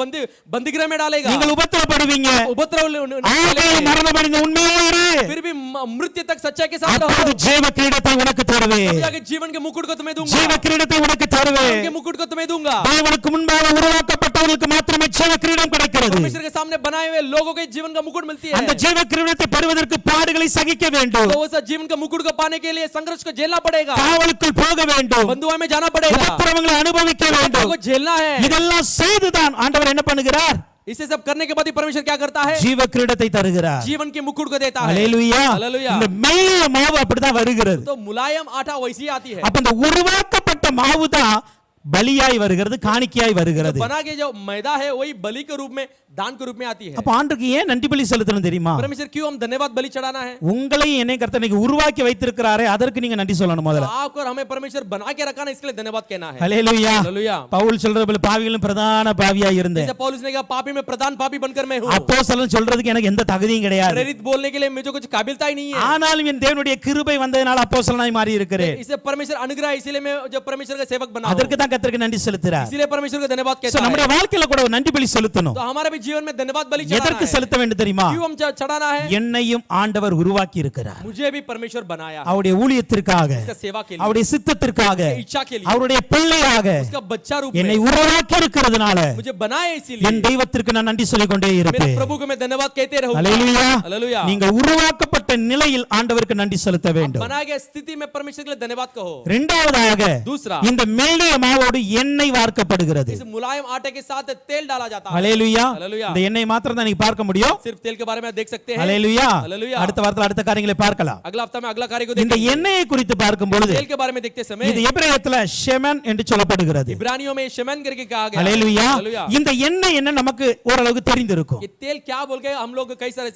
बंदीगृह में डालेगा। நீங்கள் உபத்திரப்படுவீங்க. उपद्रव ஆகையால் மரணமடைந்த உண்மையே இரு. फिर भी मृत्यु तक सच्चाई के साथ रहो அப்பொழுது ஜீவ கிரீடத்தை உனக்கு தருவேன். तब जाके जीवन के मुकुट को तुम्हें दूंगा ஜீவ கிரீடத்தை உனக்கு தருவேன். जीवन के मुकुट को तुम्हें दूंगा தேவனுக்கு முன்பாக உருவாக்கப்பட்டவர்களுக்கு மாத்திரமே ஜீவ கிரீடம் கிடைக்கிறது. परमेश्वर के सामने बनाए हुए लोगों के जीवन का मुकुट मिलती है அந்த ஜீவ கிரீடத்தை பெறுவதற்கு பாடுகளை சகிக்க வேண்டும். तो उस जीवन का मुकुट को पाने के लिए संघर्ष को झेलना पड़ेगा காவலுக்குள் போக வேண்டும். बंधुआ में जाना पड़ेगा உபத்திரவங்களை அனுபவிக்க வேண்டும். को झेलना है இதெல்லாம் செய்துதான் ஆண்டவர் என்ன பண்ணுகிறார்? इसे सब करने के बाद ही परमेश्वर क्या करता है ஜீவ கிரீடத்தை தருகிறார். जीवन के मुकुट को देता है ஹalleluya. हालेलुया இந்த மெல்லிய மாவு அப்படிதான் வருகிறது. तो मुलायम आटा वैसी ही आती है அப்ப இந்த உருவாக்கப்பட்ட மாவு தான் பலியாய் வருகிறது, காணிக்கையாய் வருகிறது. बना के जो मैदा है वही बलि के रूप में दान के रूप में आती है அப்ப ஆண்டவருக்கு ஏன் நன்றி பலி செலுத்தணும் தெரியுமா? परमेश्वर क्यों हम धन्यवाद बलि चढ़ाना है உங்களையும் என்னை கர்த்தர் இன்னைக்கு உருவாக்கி வைத்திருக்கிறாரே, அதற்கு நீங்க நன்றி சொல்லணும் முதல்ல. आपको और हमें परमेश्वर बना के रखा ना इसके लिए धन्यवाद कहना है ஹalleluya. हालेलुया பவுல் சொல்றது போல பாவிகளும் பிரதான பாவியாய் இருந்தேன். जैसे पौलुस ने कहा पापी में प्रधान पापी बनकर मैं हूं அப்போஸ்தலன் சொல்றதுக்கு எனக்கு எந்த தகுதியும் கிடையாது. प्रेरित बोलने के लिए मुझे कुछ काबिलता ही नहीं है ஆனாலும் என் தேவனுடைய கிருபை வந்ததனால அப்போஸ்தலனாய் மாறி இருக்கிறேன். इसे परमेश्वर अनुग्रह इसीलिए मैं जो परमेश्वर का सेवक बना हूं அதற்கு தான் கர்த்தருக்கு நன்றி செலுத்துறார். इसीलिए परमेश्वर को धन्यवाद சோ कहता है நம்முடைய வாழ்க்கையில கூட ஒரு நன்றி பலி செலுத்தணும். तो हमारे भी जीवन में धन्यवाद बलि எதற்கு चढ़ाना है செலுத்த வேண்டும் தெரியுமா? क्यों हम चढ़ाना है என்னையும் ஆண்டவர் உருவாக்கி இருக்கிறார். मुझे भी परमेश्वर बनाया है அவருடைய ஊழியத்திற்காக, उसका सेवा के लिए அவருடைய சித்தத்திற்காக, उसकी इच्छा के लिए அவருடைய பிள்ளையாக उसका बच्चा रूप என்னை में உருவாக்கி இருக்கிறதுனால मुझे बनाया इसीलिए என் தெய்வத்திற்கு நான் நன்றி சொல்லிக் கொண்டே मेरे இருப்பேன். प्रभु को मैं धन्यवाद कहते रहूंगा ஹalleluya. हालेलुया நீங்க உருவாக்கப்பட்ட நிலையில் ஆண்டவருக்கு நன்றி செலுத்த வேண்டும். बनाए गए स्थिति में परमेश्वर के लिए धन्यवाद कहो இரண்டாவதாக दूसरा இந்த மெல்லிய மாவோடு எண்ணெய் வார்க்கப்படுகிறது. इस मुलायम आटे के साथ तेल डाला जाता है ஹalleluya. हालेलुया இந்த எண்ணெய் மாத்திரம் தான் நீங்க பார்க்க முடியும். सिर्फ तेल के बारे में देख सकते हैं ஹalleluya. हालेलुया அடுத்த வாரத்துல அடுத்த காரியங்களை பார்க்கலாம். अगला हफ्ता में अगला कार्य को இந்த देखेंगे எண்ணெயை குறித்து பார்க்கும் பொழுது तेल के बारे में देखते समय இது எபிரேயத்துல ஷெமன் என்று சொல்லப்படுகிறது. इब्रानियों में शमन करके कहा गया ஹalleluya. हालेलुया இந்த எண்ணெய் என்ன நமக்கு ஓரளவுக்கு தெரிந்திருக்கும். ये तेल क्या बोल के हम लोग कई सारे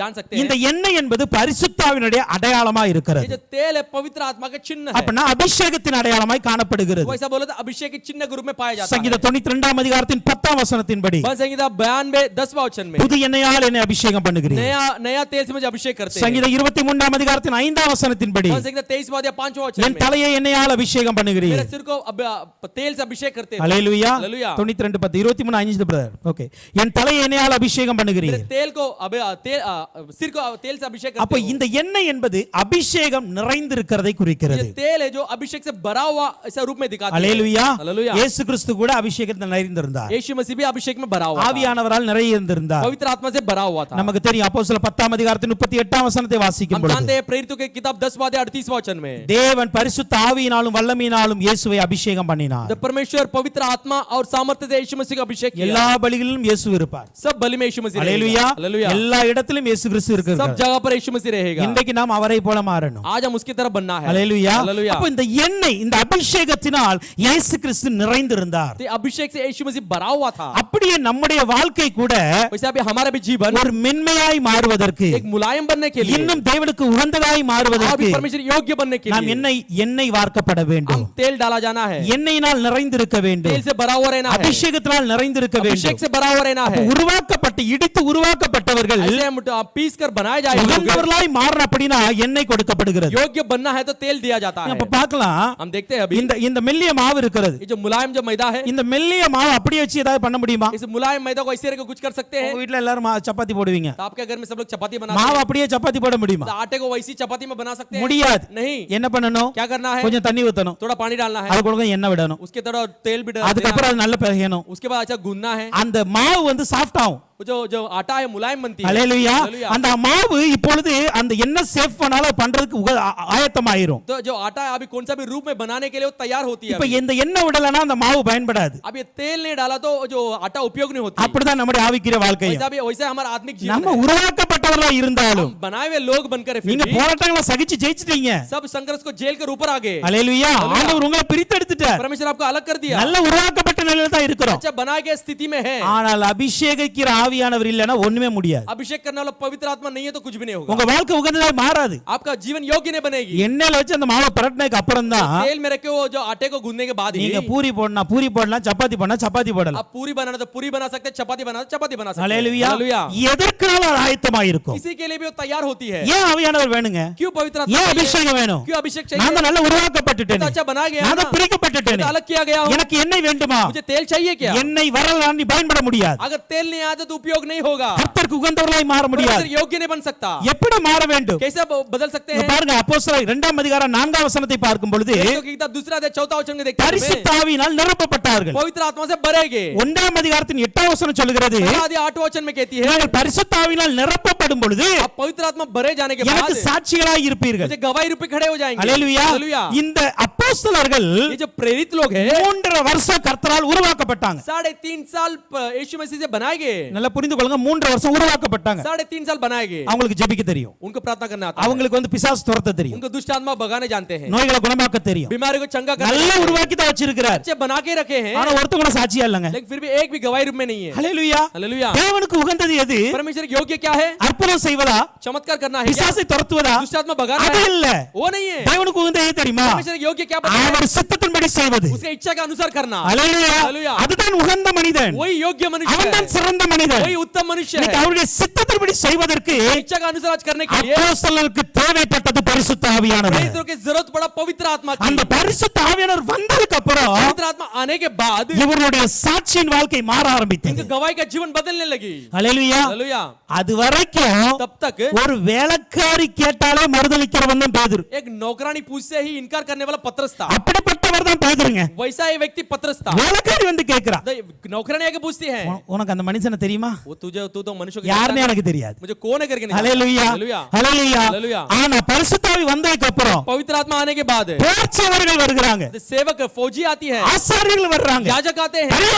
जान सकते இந்த हैं எண்ணெய் என்பது பரிசுத்தாவினுடைய அடையாளமா ये இருக்கிறது. जो तेल है पवित्र आत्मा का चिन्ह है அப்படினா அபிஷேகத்தின் அடையாளமாய் காணப்படுகிறது. वैसा बोला था अभिषेक के चिन्ह के रूप में पाया जाता है சங்கீதம் 92 அதிகாரத்தின் 10 வசனத்தின்படி भजन संहिता 92 10वां वचन में புது எண்ணெயால் என்னை அபிஷேகம் பண்ணுகிறீர். नया तेल से मुझे अभिषेक करते हैं சங்கீதம் 23 அதிகாரத்தின் 5 வசனத்தின்படி भजन संहिता 23वां अध्याय 5वां वचन என் में தலையை எண்ணெயால் அபிஷேகம் பண்ணுகிறீர். मेरे सिर को तेल से अभिषेक करते हैं ஹalleluya. Hallelujah 92 10 23 5 brother. ஓகே. என் தலையை எண்ணெயால் அபிஷேகம் பண்ணுகிறீர். मेरे तेल को सिर को तेल से अभिषेक அப்ப करते हो இந்த எண்ணெய் என்பது அபிஷேகம் நிறைந்திருக்கிறதை ये குறிக்கிறது. तेल है जो अभिषेक से भरा हुआ ऐसा रूप में दिखाता है ஹalleluya. हालेलुया இயேசு கிறிஸ்து கூட அபிஷேகத்தில் நிறைந்திருந்தார். यीशु मसीह भी अभिषेक में भरा हुआ था ஆவியானவரால் நிறைந்திருந்தார். पवित्र आत्मा से भरा हुआ था நமக்கு தெரியும் அப்போஸ்தலர் 10 அதிகாரத்தின் 38 வசனத்தை வாசிக்கும் हम பொழுது जानते हैं प्रेरितों की किताब 10वां अध्याय 38वां वचन में தேவன் பரிசுத்த ஆவியினாலும் வல்லமையினாலும் இயேசுவை அபிஷேகம் பண்ணினார். जब परमेश्वर पवित्र आत्मा और सामर्थ्य से यीशु मसीह का अभिषेक किया எல்லா பலிகளிலும் இயேசு இருப்பார். सब बलि में यीशु मसीह ஹalleluya. रहेगा हालेलुया எல்லா இடத்திலும் இயேசு கிறிஸ்து सब இருக்கிறார். जगह पर यीशु मसीह रहेगा இன்றைக்கு நாம் அவரை போல மாறணும். आज हम उसकी तरफ बनना है ஹalleluya. हालेलुया அப்ப இந்த எண்ணெய் இந்த அபிஷேகத்தினால் இயேசு கிறிஸ்து நிறைந்திருந்தார். तो अभिषेक से यीशु मसीह भरा हुआ था அப்படியே நம்முடைய வாழ்க்கை கூட वैसे अभी हमारा भी जीवन ஒரு மென்மையாய் மாறுவதற்கு, एक मुलायम बनने के लिए இன்னும் தேவனுக்கு உகந்ததாய் और மாறுவதற்கு भी परमेश्वर योग्य बनने के நாம் लिए எண்ணெய் வார்க்கப்பட வேண்டும். हम तेल डाला जाना है எண்ணெயினால் நிறைந்திருக்க வேண்டும். तेल से भरा हुआ रहना है அபிஷேகத்தினால் நிறைந்திருக்க अभिषेक வேண்டும். से भरा हुआ रहना है உருவாக்கப்பட்டு இடித்து உருவாக்கப்பட்டவர்கள் ऐसे हम पीस कर बनाए जाएंगे உகந்தவர்களாய் மாறணும் அப்படினா எண்ணெய் கொடுக்கப்படுகிறது. योग्य बनना है तो तेल दिया जाता है அப்ப பார்க்கலாம், हम देखते हैं अभी இந்த மெல்லிய மாவு இருக்கிறது. ये जो मुलायम जो मैदा है இந்த மெல்லிய மாவு அப்படியே வச்சு ஏதாவது பண்ண முடியுமா? इस मुलायम मैदा को ऐसे रख कुछ कर सकते हैं உங்க வீட்ல எல்லாரும் சப்பாத்தி போடுவீங்க. तो आपके घर में सब लोग चपाती बनाते மாவு हैं அப்படியே சப்பாத்தி போட முடியுமா? तो आटे को वैसी चपाती में बना सकते हैं முடியாது. नहीं என்ன பண்ணணும்? क्या करना है கொஞ்சம் தண்ணி ஊத்தணும், थोड़ा पानी डालना है அது கூட எண்ணெய் விடணும், उसके थोड़ा तेल भी डालना அதுக்கப்புறம் அது நல்லா பிசையணும். उसके बाद अच्छा गूंदना है அந்த மாவு வந்து சாஃப்ட் ஆகும். वो जो आटा है मुलायम बनती है ஹalleluya. हालेलुया அந்த மாவு இப்பொழுது அந்த எண்ணெய் சேஃப் பண்ணாலும் பண்றதுக்கு ஆயத்தமாயிரும். तो जो आटा है अभी कौन सा भी रूप में बनाने के लिए वो तैयार होती है இப்ப இந்த எண்ணெய் விடலனா அந்த மாவு பயன்படாது. अब ये तेल नहीं डाला तो जो आटा उपयोग नहीं होती அப்படிதான் நம்முடைய ஆவிக்குரிய வாழ்க்கை. वैसा हमारा आत्मिक जीवन நம்ம है உருவாக்கப்பட்டவர்களா இருந்தாலும் हम बनाए हुए लोग बनकर फिर நீங்க भी போராட்டங்களை சகிச்சு ஜெயிச்சிட்டீங்க. सब संघर्ष को जेल कर ऊपर आ गए ஹalleluya. ஆண்டவர் உங்களை பிரித்தெடுத்துட்டார். परमेश्वर आपको अलग कर दिया நல்ல உருவாக்கப்பட்ட நிலையில தான் இருக்கிறோம். अच्छा बनाए गए स्थिति में है ஆனால் அபிஷேகிக்கிற ஆவியானவர் இல்லனா ஒண்ணுமே முடியாது. अभिषेक करने वाला पवित्र आत्मा नहीं है तो कुछ भी नहीं होगा உங்க வாழ்க்கை உகந்ததா மாறாது. आपका जीवन योग्य नहीं बनेगी எண்ணெயில வச்சு அந்த மாவை பரட்டினதுக்கு அப்புறம் தான் तेल में रखे वो जो आटे को गूंदने के बाद ही நீங்க பூரி போடணும், பூரி போடலாம், சப்பாத்தி போடலாம், சப்பாத்தி போடலாம். आप पूरी बनाना तो पूरी बना सकते हैं चपाती बनाना तो चपाती बना सकते हैं ஹalleluya. हालेलुया எதற்காக ஆயத்தமாயிருக்கணும்? இருக்கும். इसी के लिए भी वो तैयार होती है. ஏன் ஆவியானவர் வேணுங்க? क्यों पवित्र आत्मा ஏன் चाहिए? அபிஷேகம் வேணும்? क्यों अभिषेक நான் चाहिए? தான் நல்லா உருவாக்கப்பட்டுட்டேன், तो अच्छा बना गया நான் ना, தான் பிரிக்கப்பட்டுட்டேன், तो अलग किया गया हूं. எனக்கு எண்ணெய் வேண்டுமா? मुझे तेल चाहिए क्या? எண்ணெய் வரலாம், நீ பயன்பட முடியாது. अगर तेल नहीं आया तो उपयोग नहीं होगा. கர்த்தருக்கு உகந்தவர்களாய் மாற முடியாது. परमेश्वर योग्य नहीं बन सकता. எப்படி மாற வேண்டும்? कैसे बदल सकते இங்க हैं? பாருங்க, அப்போஸ்தலர் 2ஆம் அதிகாரம் 4ஆம் வசனத்தை பார்க்கும் பொழுது तो की किताब दूसरा अध्याय 4वां वचन में देखते हैं பரிசுத்த ஆவியினால் நிரப்பப்பட்டார்கள். पवित्र आत्मा से भरेगे. 1ஆம் அதிகாரத்தின் 8ஆம் வசனம் சொல்கிறது, आदि 8वां वचन में कहती है நீங்கள் பரிசுத்த ஆவியினால் நிரப்பப்படும் பொழுது आप पवित्र आत्मा भरे जाने के எனக்கு बाद சாட்சிகளாய் இருப்பீர்கள். मुझे गवाही रूप में खड़े हो जाएंगे. அல்லேலூயா. हालेलुया. இந்த அப்போஸ்தலர்கள் ये जो प्रेरित लोग हैं 3.5 வருஷம் கர்த்தரால் உருவாக்கப்பட்டாங்க. 3.5 साल यीशु मसीह से बनाए गए. நல்லா புரிந்து கொள்ளுங்க, 3.5 வருஷம் உருவாக்கப்பட்டாங்க. 3.5 साल बनाए गए. அவங்களுக்கு ஜெபிக்க தெரியும், उनको प्रार्थना करना आता है. அவங்களுக்கு வந்து பிசாசு துரத்த தெரியும், उनको दुष्ट आत्मा भगाने जानते हैं. நோய்களை குணமாக்க தெரியும், बीमारी को चंगा करना நல்லா जानते हैं. உருவாக்கி தான் வச்சிருக்கிறார். अच्छे बना के रखे हैं ஆனா ஒருத்தர் கூட சாட்சியா இல்லங்க. लेकिन फिर भी एक भी गवाही रूप में नहीं है. ஹalleluya. हालेलुया. தேவனுக்கு உகந்தது எது? परमेश्वर के योग्य क्या है? அற்புதம் செய்வதா? चमत्कार करना है क्या? பிசாசை துரத்துவதா? दुष्ट आत्मा भगाना அது है? இல்ல. वो नहीं है. தேவனுக்கு உகந்தது எது தெரியுமா? परमेश्वर के योग्य क्या पता है? அவர் சித்தத்தின்படி செய்வது. उसके इच्छा के अनुसार करना. ஹalleluya. हालेलुया. அதுதான் உகந்த மனிதன். वही योग्य मनुष्य அவன் தான் है. சிறந்த மனிதன். वही उत्तम मनुष्य இன்னைக்கு है. அவருடைய சித்தத்தின்படி செய்வதற்கு इच्छा का अनुसार आज करने के लिए அப்போஸ்தலருக்கு தேவைப்பட்டது பரிசுத்த ஆவியானவர். प्रेरितों की जरूरत पड़ा पवित्र आत्मा की. அந்த பரிசுத்த ஆவியானவர் வந்ததுக்கு அப்புறம் पवित्र आत्मा आने के बाद இவருடைய சாட்சியின் வாழ்க்கை மாற ஆரம்பித்தது. इनका गवाही का जीवन बदलने लगी. ஹalleluya. हालेलुया. அது வரைக்கும் तब तक ஒரு வேலைக்காரி கேட்டாலே மறுதலிக்கிறவன் தான் பேதுரு. एक नौकरानी पूछते ही इनकार करने वाला पतरस था. அப்படிப்பட்டவர் தான் பேதுருங்க. वैसा ही व्यक्ति पतरस था. வேலைக்காரி வந்து கேக்குறா, नौकरानी आके पूछती है உனக்கு அந்த மனுஷனை தெரியுமா? वो तू तो मनुष्य को யாருன்னு जानता है? எனக்கு தெரியாது. मुझे कौन है करके नहीं ஹalleluya. जानता. हालेलुया. ஹalleluya. हालेलुया. ஆனா பரிசுத்த ஆவி வந்ததுக்கு அப்புறம் पवित्र आत्मा आने के बाद போர்ச்சவர்கள் வருகிறாங்க, सेवक फौजी आती है, ஆசாரியர்கள் வர்றாங்க, याजक आते हैं,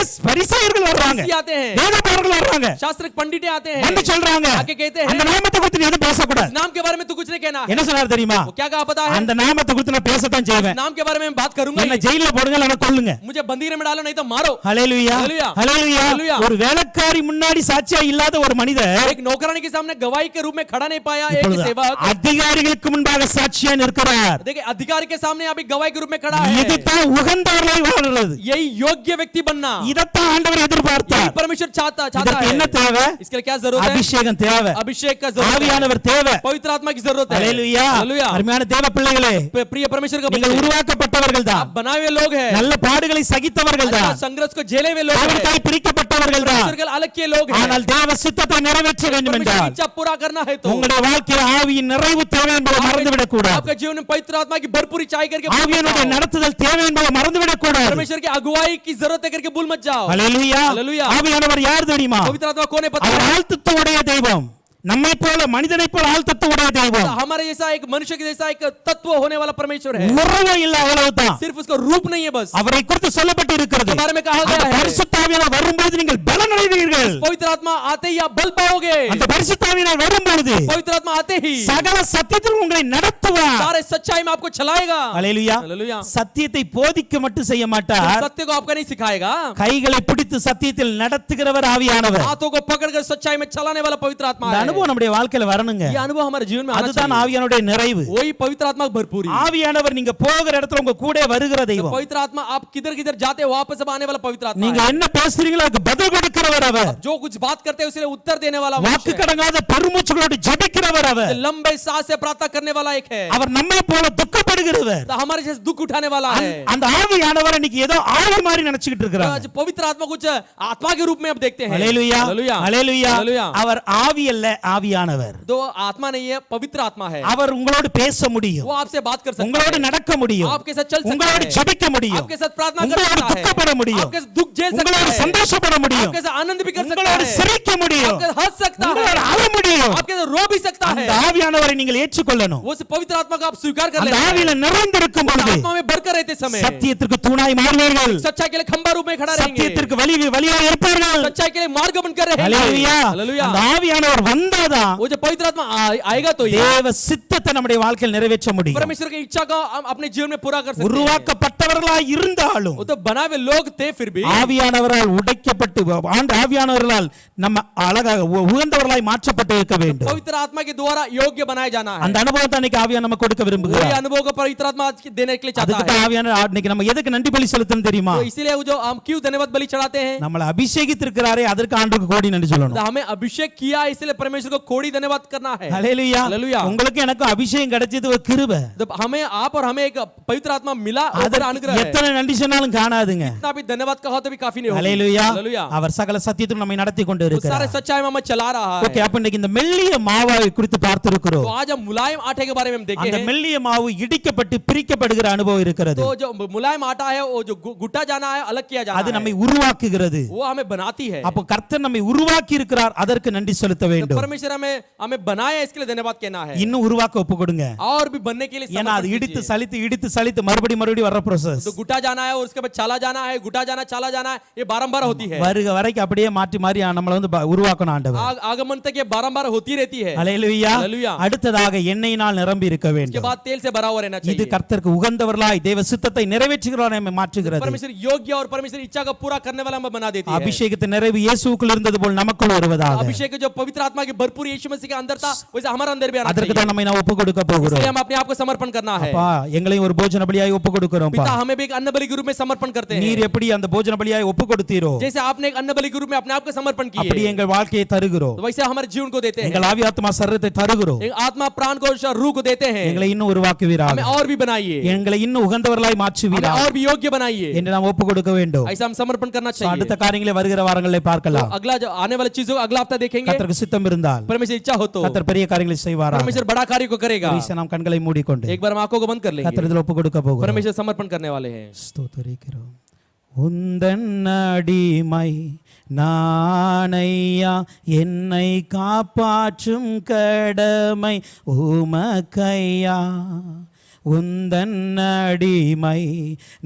பரிசேயர்கள் வர்றாங்க, फरीसी आते हैं, வேதபாரகர்கள் வர்றாங்க, शास्त्रिक पंडितें आते हैं, வந்து சொல்றாங்க आके कहते அந்த हैं நாமத்தை குறித்து நீ எதுவும் பேசக்கூடாது. नाम के बारे में तू कुछ नहीं कहना है. என்ன சொன்னார் தெரியுமா? वो क्या कहा पता है? அந்த நாமத்தை குறித்து நான் பேசத்தான் செய்வேன். नाम के बारे में बात करूंगा என்ன ही. ஜெயில போடுங்க இல்ல கொல்லுங்க. मुझे बंदी में डालो नहीं तो मारो. ஹalleluya. ஹalleluya. ஹalleluya. ஹalleluya. ஒரு வேலைக்காரி முன்னாடி சாட்சியா இல்லாத ஒரு மனிதர் एक नौकरानी के सामने गवाही के रूप में खड़ा नहीं पाया एक இப்பொழுது सेवक அதிகாரிகளுக்கு முன்பாக சாட்சியா நிற்கிறார். देखिए अधिकारी के सामने अभी गवाही के रूप में खड़ा है. இதுதான் உகந்தவர்களாய் வாழ்றது. यही योग्य व्यक्ति बनना இதத்தான் ஆண்டவர் எதிர்பார்த்தார். यही परमेश्वर चाहता இதற்கு என்ன है. தேவை? इसके लिए क्या जरूरत है? அபிஷேகம் தேவை, अभिषेक का जरूरत है. ஆவியானவர் தேவை. पवित्र आत्मा की जरूरत है. ஹalleluya. हालेलुया. அருமையான தேவ பிள்ளைகளே, प्रिय परमेश्वर का நீங்கள் बच्चे, உருவாக்கப்பட்டவர்கள் தான், आप बनाए हुए लोग हैं. நல்ல பாடுகளை சகித்தவர்கள் अच्छा தான், संघर्ष को झेले हुए लोग हैं. அவருக்காய் பிரிக்கப்பட்டவர்கள் தான். परमेश्वर के अलग किए लोग हैं. ஆனால் தேவ சித்தத்தை நிறைவேற்ற வேண்டும் परमेश्वर की என்றால் इच्छा पूरा करना है तो உங்களுடைய வாழ்க்கையில் ஆவியின் நிறைவு தேவை என்பதை மறந்துவிடக் கூடாது. आपके जीवन में पवित्र आत्मा की भरपूरी चाहिए करके भूल मत ஆவியனுடைய जाओ. நடத்துதல் தேவை என்பதை மறந்துவிடக் கூடாது. परमेश्वर की अगुवाई की जरूरत है करके भूल मत जाओ. ஹalleluya. ஹalleluya. ஆவியானவர் யார் தெரியுமா? पवित्र आत्मा कौन है पता அவர் है? ஆழ்த்தத்துடைய தெய்வம், நம்மை போல மனிதனை போல ஆழ்த்தத்துடைய தெய்வம். हमारे जैसा एक मनुष्य के जैसा एक तत्व होने वाला परमेश्वर है. உருவம் இல்ல, அவ்வளவுதான். सिर्फ उसका रूप नहीं है बस. அவரை குறித்து சொல்லப்பட்டு இருக்கிறது. बारे में कहा गया है. பரிசுத்த ஆவியானவர் வரும்போது நீங்கள் பலன் அடைவீர்கள். पवित्र आत्मा आते ही आप बल पाओगे. அந்த பரிசுத்த ஆவியானவர் வரும்போது पवित्र आत्मा आते ही சகல சத்தியத்தில் உங்களை நடத்துவார். सारे सच्चाई में आपको चलाएगा. ஹalleluya. हालेलुया. சத்தியத்தை போதிக்க மட்டும் செய்ய மாட்டார், सत्य को आपका नहीं सिखाएगा. கைகளை பிடித்து சத்தியத்தில் நடத்துகிறவர் ஆவியானவர். हाथों को पकड़कर सच्चाई में चलाने वाला पवित्र आत्मा இந்த है. அனுபவம் நம்முடைய வாழ்க்கையில வரணுங்க. ये अनुभव हमारे जीवन में आना அதுதான் चाहिए. ஆவியானுடைய நிறைவு. वही पवित्र आत्मा की भरपूरी. ஆவியானவர் நீங்க போகிற இடத்துல உங்க கூட வருகிற தெய்வம். पवित्र आत्मा आप किधर किधर जाते हो वापस आने वाला पवित्र आत्मा நீங்க है. என்ன பேசுறீங்களோ அதுக்கு பதில் கொடுக்கிறவர் அவர். जो कुछ बात करते हैं उसके लिए उत्तर देने वाला வாக்கு मनुष्य है. கடங்காத பெருமூச்சுகளோடு ஜெபிக்கிறவர் அவர். लंबे सांस से प्रार्थना करने वाला एक है. அவர் நம்மை போல துக்கப்படுகிறவர். तो हमारे जैसे दुख उठाने वाला है. அந்த ஆவியானவர் இன்னைக்கு ஏதோ ஆவி மாதிரி நினைச்சிட்டு இருக்கிறாங்க. आज पवित्र आत्मा कुछ आत्मा के रूप में अब देखते हैं. ஹalleluya. हालेलुया. ஹalleluya. हालेलुया. அவர் ஆவி அல்ல, ஆவியானவர். तो आत्मा नहीं है पवित्र आत्मा है. அவர் உங்களோடு பேச முடியும், वो आपसे बात कर सकता உங்களோடு है. நடக்க முடியும், आपके साथ चल सकता உங்களோடு है. ஜெபிக்க முடியும், आपके साथ प्रार्थना कर உங்களோடு सकता है. துக்கப்பட முடியும், आपके साथ दुख झेल सकता உங்களோடு है. சந்தோஷப்பட முடியும், आपके साथ आनंद भी कर सकता உங்களோடு है. சிரிக்க முடியும், आपके साथ हंस सकता है. உங்களோடு அழ முடியும். आपके साथ रो भी सकता है. அந்த ஆவியானவரை நீங்கள் ஏற்றுக்கொள்ளணும். वो पवित्र आत्मा को आप स्वीकार कर அந்த लेना है. ஆவியில நிறைந்திருக்கும் பொழுது आत्मा में भरकर रहते समय சத்தியத்திற்கு தூணாய் மாறுவீர்கள், सच्चाई के लिए खंबा रूप में खड़ा रहेंगे. சத்தியத்திற்கு வழியாக இருப்பார்கள். सच्चाई के लिए मार्ग बनकर रहेंगे. ஹalleluya. हालेलुया. அந்த ஆவியானவர் வந்தாதான் वो जो पवित्र आत्मा आएगा तो ये தேவ சித்தத்தை நம்முடைய வாழ்க்கையில் நிறைவேற்ற முடியும். परमेश्वर की इच्छा को हम अपने जीवन में पूरा कर सकते हैं. உருவாக்கப்பட்டவர்களாய் இருந்தாலும் वो तो बनाए हुए लोग थे फिर भी ஆவியானவரால் உடைக்கப்பட்டு ஆவியானவர்களால் நம்ம அழகாக உகந்தவர்களாய் மாற்றப்பட்டு செய்யப்பட்டு இருக்க வேண்டும் पवित्र आत्मा के द्वारा योग्य बनाया जाना है அந்த அனுபவத்தை அன்னைக்கு ஆவியான நம்ம கொடுக்க वही விரும்புகிறார் अनुभव को पवित्र आत्मा आज देने के लिए चाहता அதுக்கு है தான் ஆவியான இன்னைக்கு நம்ம எதுக்கு நன்றி பலி செலுத்தணும் தெரியுமா तो इसीलिए वो जो हम क्यों धन्यवाद बलि चढ़ाते हैं நம்மள அபிஷேகித்திருக்கிறாரே அதற்கு ஆண்டவருக்கு கோடி நன்றி சொல்லணும் तो हमें अभिषेक किया इसलिए परमेश्वर को कोड़ी धन्यवाद करना है ஹல்லேலூயா हालेलुया உங்களுக்கு எனக்கு அபிஷேகம் கிடைச்சது ஒரு கிருபை तो हमें आप और हमें एक पवित्र आत्मा मिला और अनुग्रह है எத்தனை நன்றி சொன்னாலும் காணாதுங்க इतना भी धन्यवाद कहो तो भी काफी नहीं होगा ஹல்லேலூயா हालेलुया அவர் சகல சத்தியத்தையும் நம்மை நடத்தி கொண்டு वो இருக்கிறார் सारे सच्चाई में हमें चला रहा है ஓகே அப்ப இன்னைக்கு இந்த மெல்லிய மாவை குறித்து பார்த்திருக்கிறோம் तो आज हम मुलायम आटे के बारे में हम देखे அந்த हैं மெல்லிய மாவு இடிக்கப்பட்டு பிரிக்கப்படுகிற அனுபவம் இருக்கிறது तो जो मुलायम आटा है वो जो गुट्टा जाना है अलग किया जाना அது है நம்மை உருவாக்குகிறது वो हमें बनाती है அப்ப கர்த்தர் நம்மை உருவாக்கி இருக்கிறார் அதற்கு நன்றி செலுத்த तो வேண்டும் परमेश्वर हमें हमें बनाया इसके लिए धन्यवाद कहना है இன்னும் உருவாக்க ஒப்பு கொடுங்க और भी बनने के लिए ஏன்னா அது समर्पण இடித்து कीजिए। சலித்து சலித்து மறுபடி வர்ற process तो गुटा जाना है और उसके बाद चाला जाना है गुटा जाना चाला जाना है ये बारंबार होती है வருக வரைக்கும் அப்படியே மாற்றி நம்மள வந்து உருவாக்கணும் ஆண்டவர் आगमन तक ये बारंबार होती रहती है ஹல்லேலூயா हालेलुया அடுத்ததாக எண்ணெயினால் நிரம்பி இருக்க उसके வேண்டும் बाद तेल से भरा हुआ रहना இது चाहिए கர்த்தருக்கு உகந்தவர்களாய் தேவ சித்தத்தை நிறைவேற்றுகிறவரை நம்மை மாற்றுகிறது परमेश्वर योग्य और परमेश्वर इच्छा का पूरा करने वाला हमें बना देती है அபிஷேகத்தின் நிறைவு இயேசுவுக்குள் இருந்தது போல் நமக்குள் வருவதாக अभिषेक जो पवित्र आत्मा की भरपूर यीशु मसीह के अंदर था वैसे हमारे अंदर भी आना அதற்கு चाहिए தான் நம்மை நான் ஒப்பு கொடுக்க போகிறோம் इसलिए हम अपने आप को समर्पण करना है அப்பா எங்களையும் ஒரு போஜன பலியாய் ஒப்பு கொடுக்கிறோம் पिता हमें भी एक अन्न बलि के रूप में समर्पण करते हैं நீர் எப்படி அந்த போஜன பலியாய் ஒப்பு கொடுத்தீரோ जैसे आपने एक अन्न बलि के रूप में अपने आप को समर्पण அப்படி किए எங்கள் வாழ்க்கையை தருகிறோம் तो वैसे हमारे जीवन को देते हैं எங்கள் ஆவி ஆத்மா சரீரத்தை தருகிறோம் एक आत्मा प्राण को रूह को देते हैं எங்களை இன்னும் உருவாக்குவீராக हमें और भी बनाइए எங்களை இன்னும் உகந்தவர்களாய் हमें மாற்றுவீராக और भी योग्य बनाइए என்று நாம் ஒப்பு கொடுக்க வேண்டும் ऐसा हम समर्पण करना So, चाहिए அடுத்த காரியங்களை வருகிற வாரங்களில் तो பார்க்கலாம் अगला जो आने वाली चीजों को अगला हफ्ता देखेंगे கர்த்தருக்கு சித்தம் இருந்தால் परमेश्वर इच्छा हो तो கர்த்தர் பெரிய காரியங்களை செய்வாராக परमेश्वर बड़ा कार्य को करेगा நாம் கண்களை மூடிக்கொண்டு एक बार हम आंखों को बंद कर लेंगे கர்த்தரிடத்தில் ஒப்பு கொடுக்க போகிறோம் परमेश्वर समर्पण करने वाले हैं ஸ்தோத்திரிக்கிறோம் உந்தன் அடிமை நானையா என்னை காப்பாற்றும் கடமை உமக்கையா உந்தன் அடிமை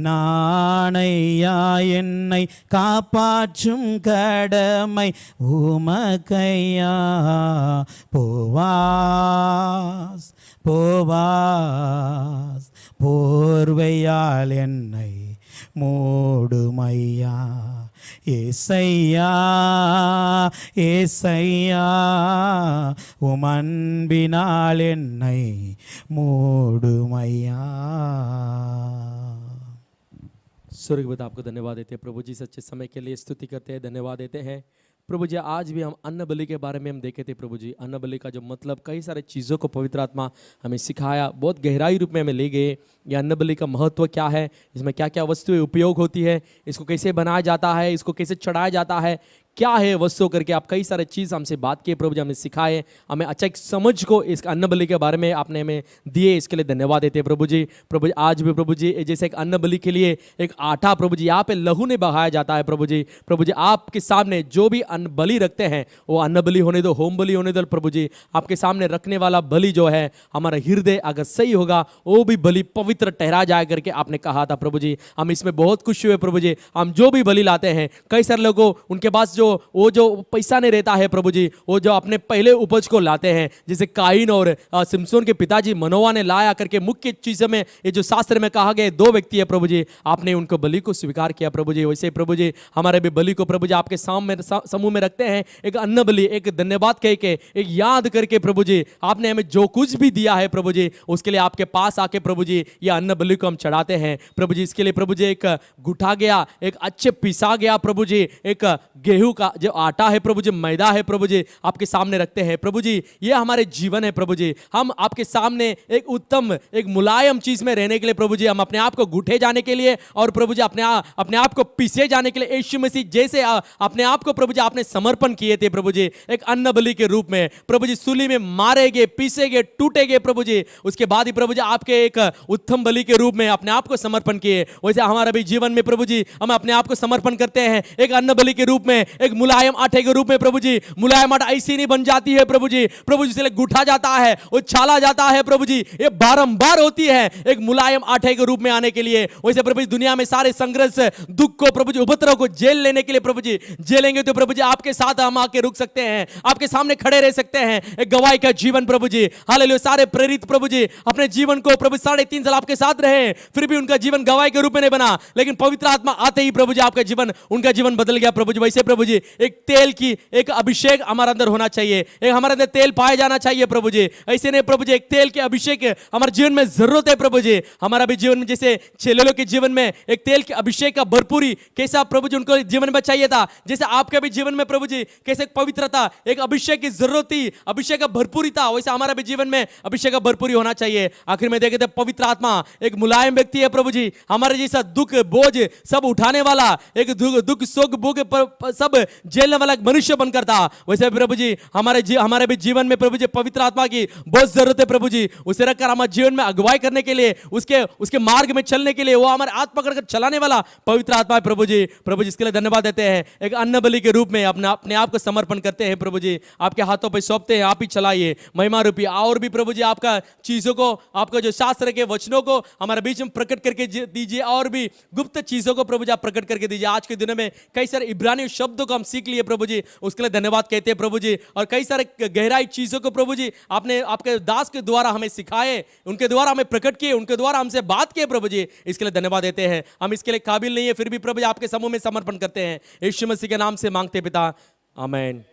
நானையா என்னை காப்பாற்றும் கடமை உமக்கையா போவாஸ் போவாஸ் போர்வையால் என்னை மூடுமையா ஏசையா ஏசையா உம் அன்பினால் என்னை மூடுமையா स्वर्ग पिता आपको धन्यवाद देते हैं प्रभु जी सच्चे समय के लिए स्तुति करते हैं धन्यवाद देते हैं प्रभु जी आज भी हम अन्न बलि के बारे में हम देखे थे प्रभु जी अन्न बलि का जो मतलब कई सारे चीज़ों को पवित्र आत्मा हमें सिखाया बहुत गहराई रूप में हमें ले गए ये अन्न बलि का महत्व क्या है इसमें क्या क्या वस्तुएं उपयोग होती है इसको कैसे बनाया जाता है इसको कैसे चढ़ाया जाता है क्या है वस्तु करके आप कई सारे चीज़ हमसे बात किए प्रभु जी हमें सिखाए हमें अच्छा एक समझ को इस अन्न बलि के बारे में आपने हमें दिए इसके लिए धन्यवाद देते हैं प्रभु जी आज भी प्रभु जी जैसे एक अन्न बलि के लिए एक आटा प्रभु जी यहाँ पे लहू ने बहाया जाता है प्रभु जी आपके सामने जो भी अन्न बलि रखते हैं वो अन्न बलि होने दो होम बलि होने दो प्रभु जी आपके सामने रखने वाला बलि जो है हमारा हृदय अगर सही होगा वो भी बलि पवित्र ठहरा जाए करके आपने कहा था प्रभु जी हम इसमें बहुत खुश हुए प्रभु जी हम जो भी बलि लाते हैं कई सारे लोगों उनके पास जो पैसा नहीं रहता है प्रभु जी वो जो अपने पहले उपज को लाते हैं जैसे काइन और सिमसोन के पिताजी मनोवा ने लाया करके मुख्य चीजों में ये जो शास्त्र में कहा गया दो व्यक्ति है प्रभु जी आपने उनको बलि को स्वीकार किया प्रभु जी वैसे प्रभु जी हमारे भी बलि को प्रभु जी आपके सामने समूह में रखते हैं एक अन्न बलि एक धन्यवाद कह के एक याद करके प्रभु जी आपने हमें जो कुछ भी दिया है प्रभु जी उसके लिए आपके पास आके प्रभु जी ये अन्न बलि को हम चढ़ाते हैं प्रभु जी इसके लिए प्रभु जी एक घुटा गया एक अच्छे पिसा गया प्रभु जी एक गेहूं का जो आटा है प्रभु जी मैदा है प्रभु जी आपके सामने रखते हैं प्रभु जी ये हमारे जीवन है प्रभु जी हम आपके सामने एक उत्तम एक मुलायम चीज में रहने के लिए प्रभु जी हम अपने आप को घुटे जाने के लिए और प्रभु जी अपने आप को पीसे जाने के लिए यीशु मसीह जैसे अपने आप को प्रभु जी आपने समर्पण किए थे प्रभु जी एक अन्न बलि के रूप में प्रभु जी सूली में मारे गए पीसे गए टूटे गए प्रभु जी उसके बाद ही प्रभु जी आपके एक उत्तम बलि के रूप में अपने आप को समर्पण किए वैसे हमारा भी जीवन में प्रभु जी हम अपने आप को समर्पण करते हैं एक अन्न बलि के रूप में एक मुलायम आटे के रूप में प्रभु जी मुलायम आटा ऐसी नहीं बन जाती है प्रभु जी से गुठा जाता है वो छाला जाता है प्रभु जी ये बारंबार होती है एक मुलायम आटे के रूप में आने के लिए वैसे प्रभु जी दुनिया में सारे संघर्ष दुख को प्रभु जी उपद्रव को जेल लेने के लिए प्रभु जी जेलेंगे तो प्रभु जी आपके साथ हम आके रुक सकते हैं आपके सामने खड़े रह सकते हैं एक गवाही का जीवन प्रभु जी हालेलुया सारे प्रेरित प्रभु जी अपने जीवन को प्रभु 3.5 साल आपके साथ रहे फिर भी उनका जीवन गवाही के रूप में नहीं बना लेकिन पवित्र आत्मा आते ही प्रभु जी आपका जीवन उनका जीवन बदल गया प्रभु जी वैसे प्रभु जी जी एक तेल की एक अभिषेक हमारे अंदर होना चाहिए, एक हमारे अंदर तेल पाया जाना चाहिए प्रभु जी। ऐसे नहीं प्रभु जी, एक तेल के अभिषेक हमारे जीवन में जरूरत है प्रभु जी। हमारा भी जीवन में जैसे चेलों के जीवन में एक तेल के अभिषेक का भरपूरी कैसा प्रभु जी उनको जीवन में चाहिए था, जैसे आपके भी जीवन में प्रभु जी कैसे पवित्रता एक अभिषेक की जरूरत थी, अभिषेक का भरपूरी था, वैसे हमारा भी जीवन में अभिषेक का भरपूरी होना चाहिए। आखिर में देखे थे पवित्र आत्मा एक मुलायम व्यक्ति है प्रभु जी, हमारे जैसा दुख बोझ सब उठाने वाला, एक दुख सुख भूख सब झेलने वाला एक मनुष्य बनकर था। वैसे प्रभु जी हमारे भी जीवन में प्रभु जी पवित्र आत्मा की बहुत जरूरत है प्रभु जी। उसे रखकर हमारे जीवन में अगुवाई करने के लिए, उसके मार्ग में चलने के लिए वो हमारे हाथ पकड़कर चलाने वाला पवित्र आत्मा है प्रभु जी। प्रभु जी इसके लिए धन्यवाद देते हैं, एक अन्न बलि के रूप में अपने आप को समर्पण करते हैं प्रभु जी, आपके हाथों पे सौंपते हैं, आप ही चलाइए महिमा रूपी। और भी प्रभु जी आपका चीजों को, आपका जो शास्त्र के वचनों को हमारे बीच में प्रकट करके दीजिए, और भी गुप्त चीजों को प्रभु जी आप प्रकट करके दीजिए। आज के दिनों में कई सारे इब्रानी शब्दों को हम सीख लिए प्रभु जी, उसके लिए धन्यवाद कहते हैं प्रभु जी। और कई सारे गहराई चीजों को प्रभु जी आपने आपके दास के द्वारा हमें सिखाए, उनके द्वारा हमें प्रकट किए, उनके द्वारा हमसे बात किए प्रभु जी, इसके लिए धन्यवाद देते हैं। हम इसके लिए काबिल नहीं है, फिर भी प्रभु जी आपके समूह में समर्पण करते हैं, यीशु मसीह के नाम से मांगते पिता, आमीन।